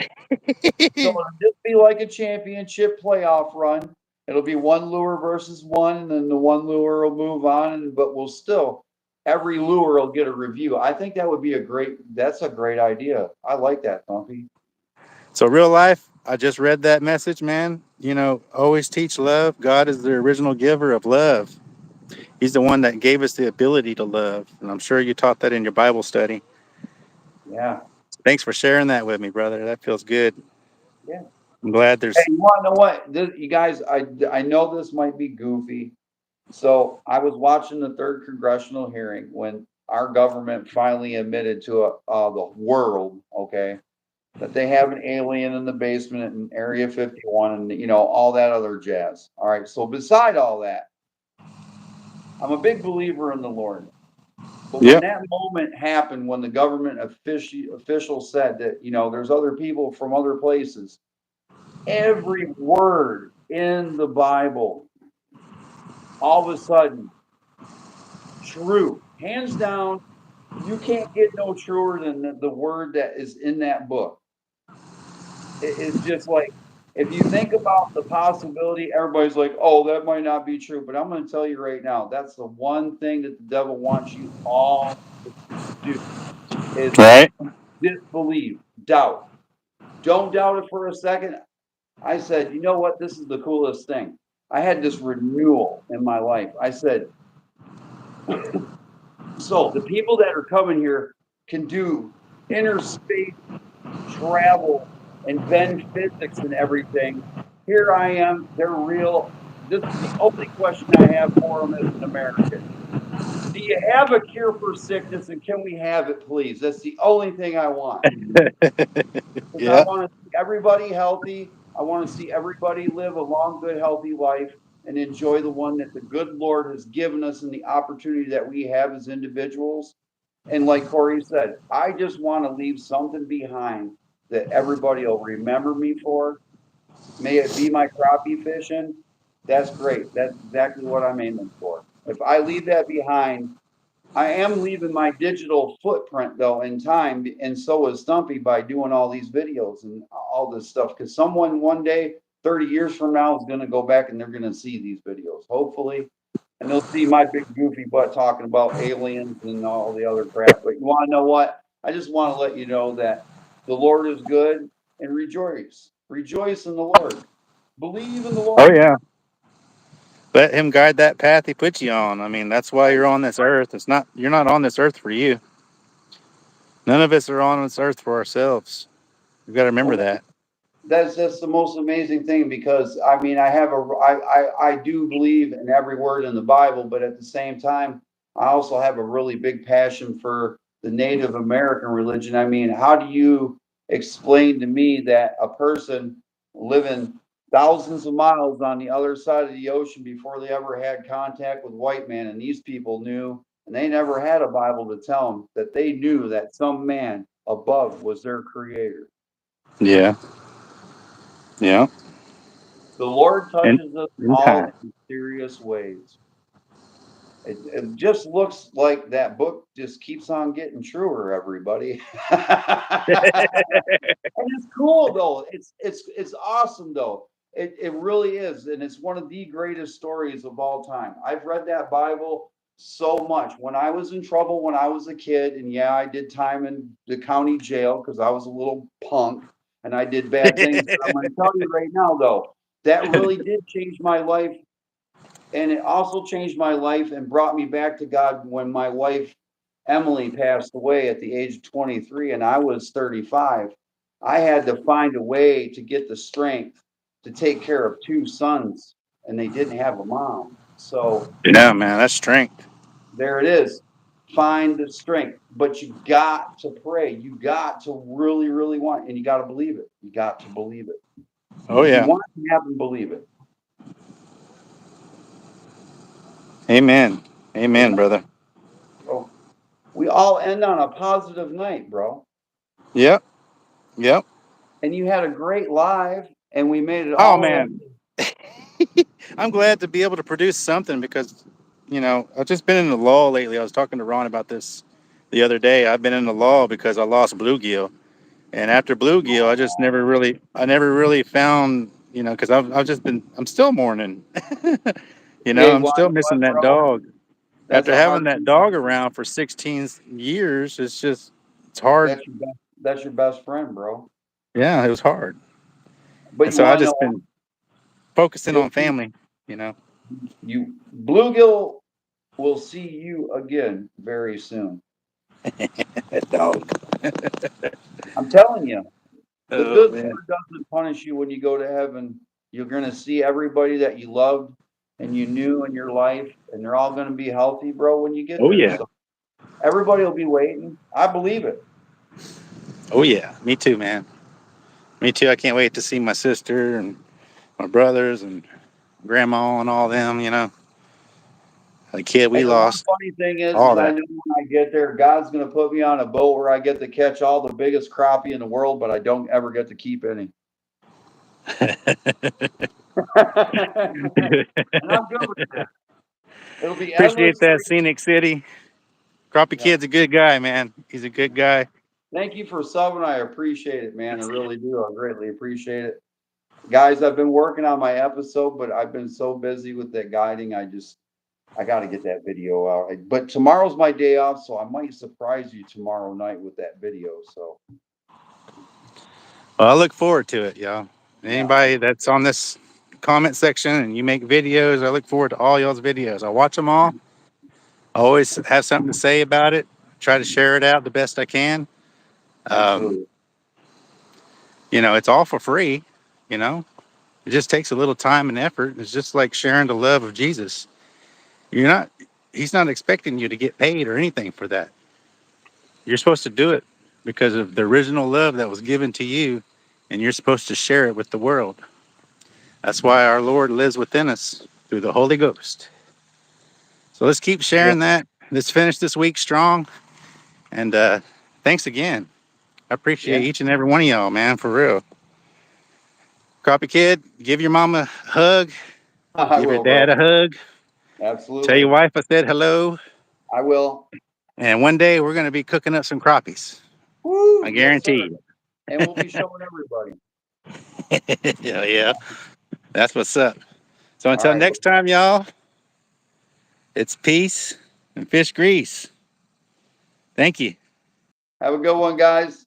So it'll just be like a championship playoff run. It'll be one lure versus one, and then the one lure will move on, but we'll still every lure will get a review. I think that would be that's a great idea. I like that, Thumpy. So real life, I just read that message, man. Always teach love. God is the original giver of love. He's the one that gave us the ability to love. And I'm sure you taught that in your Bible study. Yeah, Thanks for sharing that with me, brother. That feels good. yeah. I'm glad Hey, there's you want to know what? You guys, I know this might be goofy. So I was watching the third congressional hearing when our government finally admitted to the world, okay, that they have an alien in the basement in Area 51 and all that other jazz. All right. So beside all that, I'm a big believer in the Lord. But when Yep. that moment happened, when the government official said that, there's other people from other places, every word in the Bible, all of a sudden, true, hands down, you can't get no truer than the word that is in that book. It's just like if you think about the possibility, everybody's like, "Oh, that might not be true," but I'm going to tell you right now, that's the one thing that the devil wants you all to do is Right. disbelieve, doubt. Don't doubt it for a second. I said, "You know what? This is the coolest thing." I had this renewal in my life. I said, "So the people that are coming here can do interspace travel and bend physics and everything. Here I am. They're real. This is the only question I have for them as an American. Do you have a cure for sickness and can we have it, please? That's the only thing I want. Because I Yeah. want to see everybody healthy. I want to see everybody live a long, good, healthy life and enjoy the one that the good Lord has given us and the opportunity that we have as individuals. And like Corey said, I just want to leave something behind that everybody will remember me for. May it be my crappie fishing. That's great. That's exactly what I'm aiming for. If I leave that behind, I am leaving my digital footprint though in time, and so is Stumpy by doing all these videos and all this stuff. Because someone one day, 30 years from now, is going to go back and they're going to see these videos, hopefully, and they'll see my big goofy butt talking about aliens and all the other crap. But you want to know what? I just want to let you know that the Lord is good and rejoice. Rejoice in the Lord. Believe in the Oh Lord. yeah. Let him guide that path he puts you on. I mean, that's why you're on this earth. You're not on this earth for you. None of us are on this earth for ourselves. We've got to remember Well, that. that's the most amazing thing because I mean I do believe in every word in the Bible, but at the same time I also have a really big passion for the Native American religion. I mean, how do you explain to me that a person living thousands of miles on the other side of the ocean before they ever had contact with white man, and these people knew, and they never had a Bible to tell them that they knew that some man above was their creator. Yeah. Yeah. The Lord And touches us in all time. in mysterious ways. It just looks like that book just keeps on getting truer, everybody. And it's cool though. It's awesome though. It really is, and it's one of the greatest stories of all time. I've read that Bible so much. When I was in trouble when I was a kid, and yeah, I did time in the county jail because I was a little punk and I did bad things. But I'm going to tell you right now though, that really did change my life, and it also changed my life and brought me back to God when my wife Emily passed away at the age of 23 and I was 35. I had to find a way to get the strength to take care of two sons, and they didn't have a mom. So Yeah, man, that's strength. there it is. Find the strength, but you got to pray. You got to really, really want, and you got to believe it. You got to believe it. Oh If you yeah. want to have them, believe it. Amen. Amen, Amen. brother. So we all end on a positive night, bro. Yep. Yep. And you had a great live, and we made it Oh all in. man. I'm glad to be able to produce something because, I've just been in the lull lately. I was talking to Ron about this the other day. I've been in the lull because I lost bluegill, and after bluegill, I never really found, because I'm still mourning. Hey, I'm well, still you know missing what, that bro? dog. That's After a having hard that thing to dog do. around for 16 years, it's hard. That's your best friend, bro. Yeah, it was hard, But and you so I want to just know, been focusing he'll on see family. You know. you. Bluegill will see you again very soon. That dog. I'm telling you, the Oh good man. Lord doesn't punish you when you go to heaven. You're going to see everybody that you loved and you knew in your life, and they're all going to be healthy, bro, when you get Oh there. yeah. So everybody will be waiting. I believe it. Oh yeah. Me too, man. Me too. I can't wait to see my sister and my brothers and grandma and all them. The kid And we the one lost. funny thing is All I that. know when I get there, God's going to put me on a boat where I get to catch all the biggest crappie in the world, but I don't ever get to keep any. And I'm good with that. It'll be Appreciate endless that, free. Scenic City. Crappie Yeah. Kid's a good guy, man. He's a good guy. Thank you for subbing. I appreciate it, man. I really do. I greatly appreciate it. Guys, I've been working on my episode, but I've been so busy with that guiding. I got to get that video out. But tomorrow's my day off, so I might surprise you tomorrow night with that video. So, Well, I look forward to it, y'all. yeah. Anybody that's on this comment section and you make videos, I look forward to all y'all's videos. I watch them all. I always have something to say about it. Try to share it out the best I can. Um, Absolutely. it's all for free. You know, it just takes a little time and effort. It's just like sharing the love of Jesus. You're not, he's not expecting you to get paid or anything for that. You're supposed to do it because of the original love that was given to you, and you're supposed to share it with the world. That's why our Lord lives within us through the Holy Ghost. So let's keep Yeah. sharing that. Let's finish this week strong. And thanks again. I Yeah. appreciate each and every one of y'all, man, for real. Crappie Kid, give your mama a hug. I Give your will, bro. dad a hug. Tell your Absolutely. wife I said hello. I will. And one day we're going to be cooking up some crappies. I Woo. Yes, sir. guarantee And we'll be showing everybody. you. Yeah, yeah. That's what's up. So All until right. next time, y'all, it's peace and fish grease. Thank you. Have a good one, guys.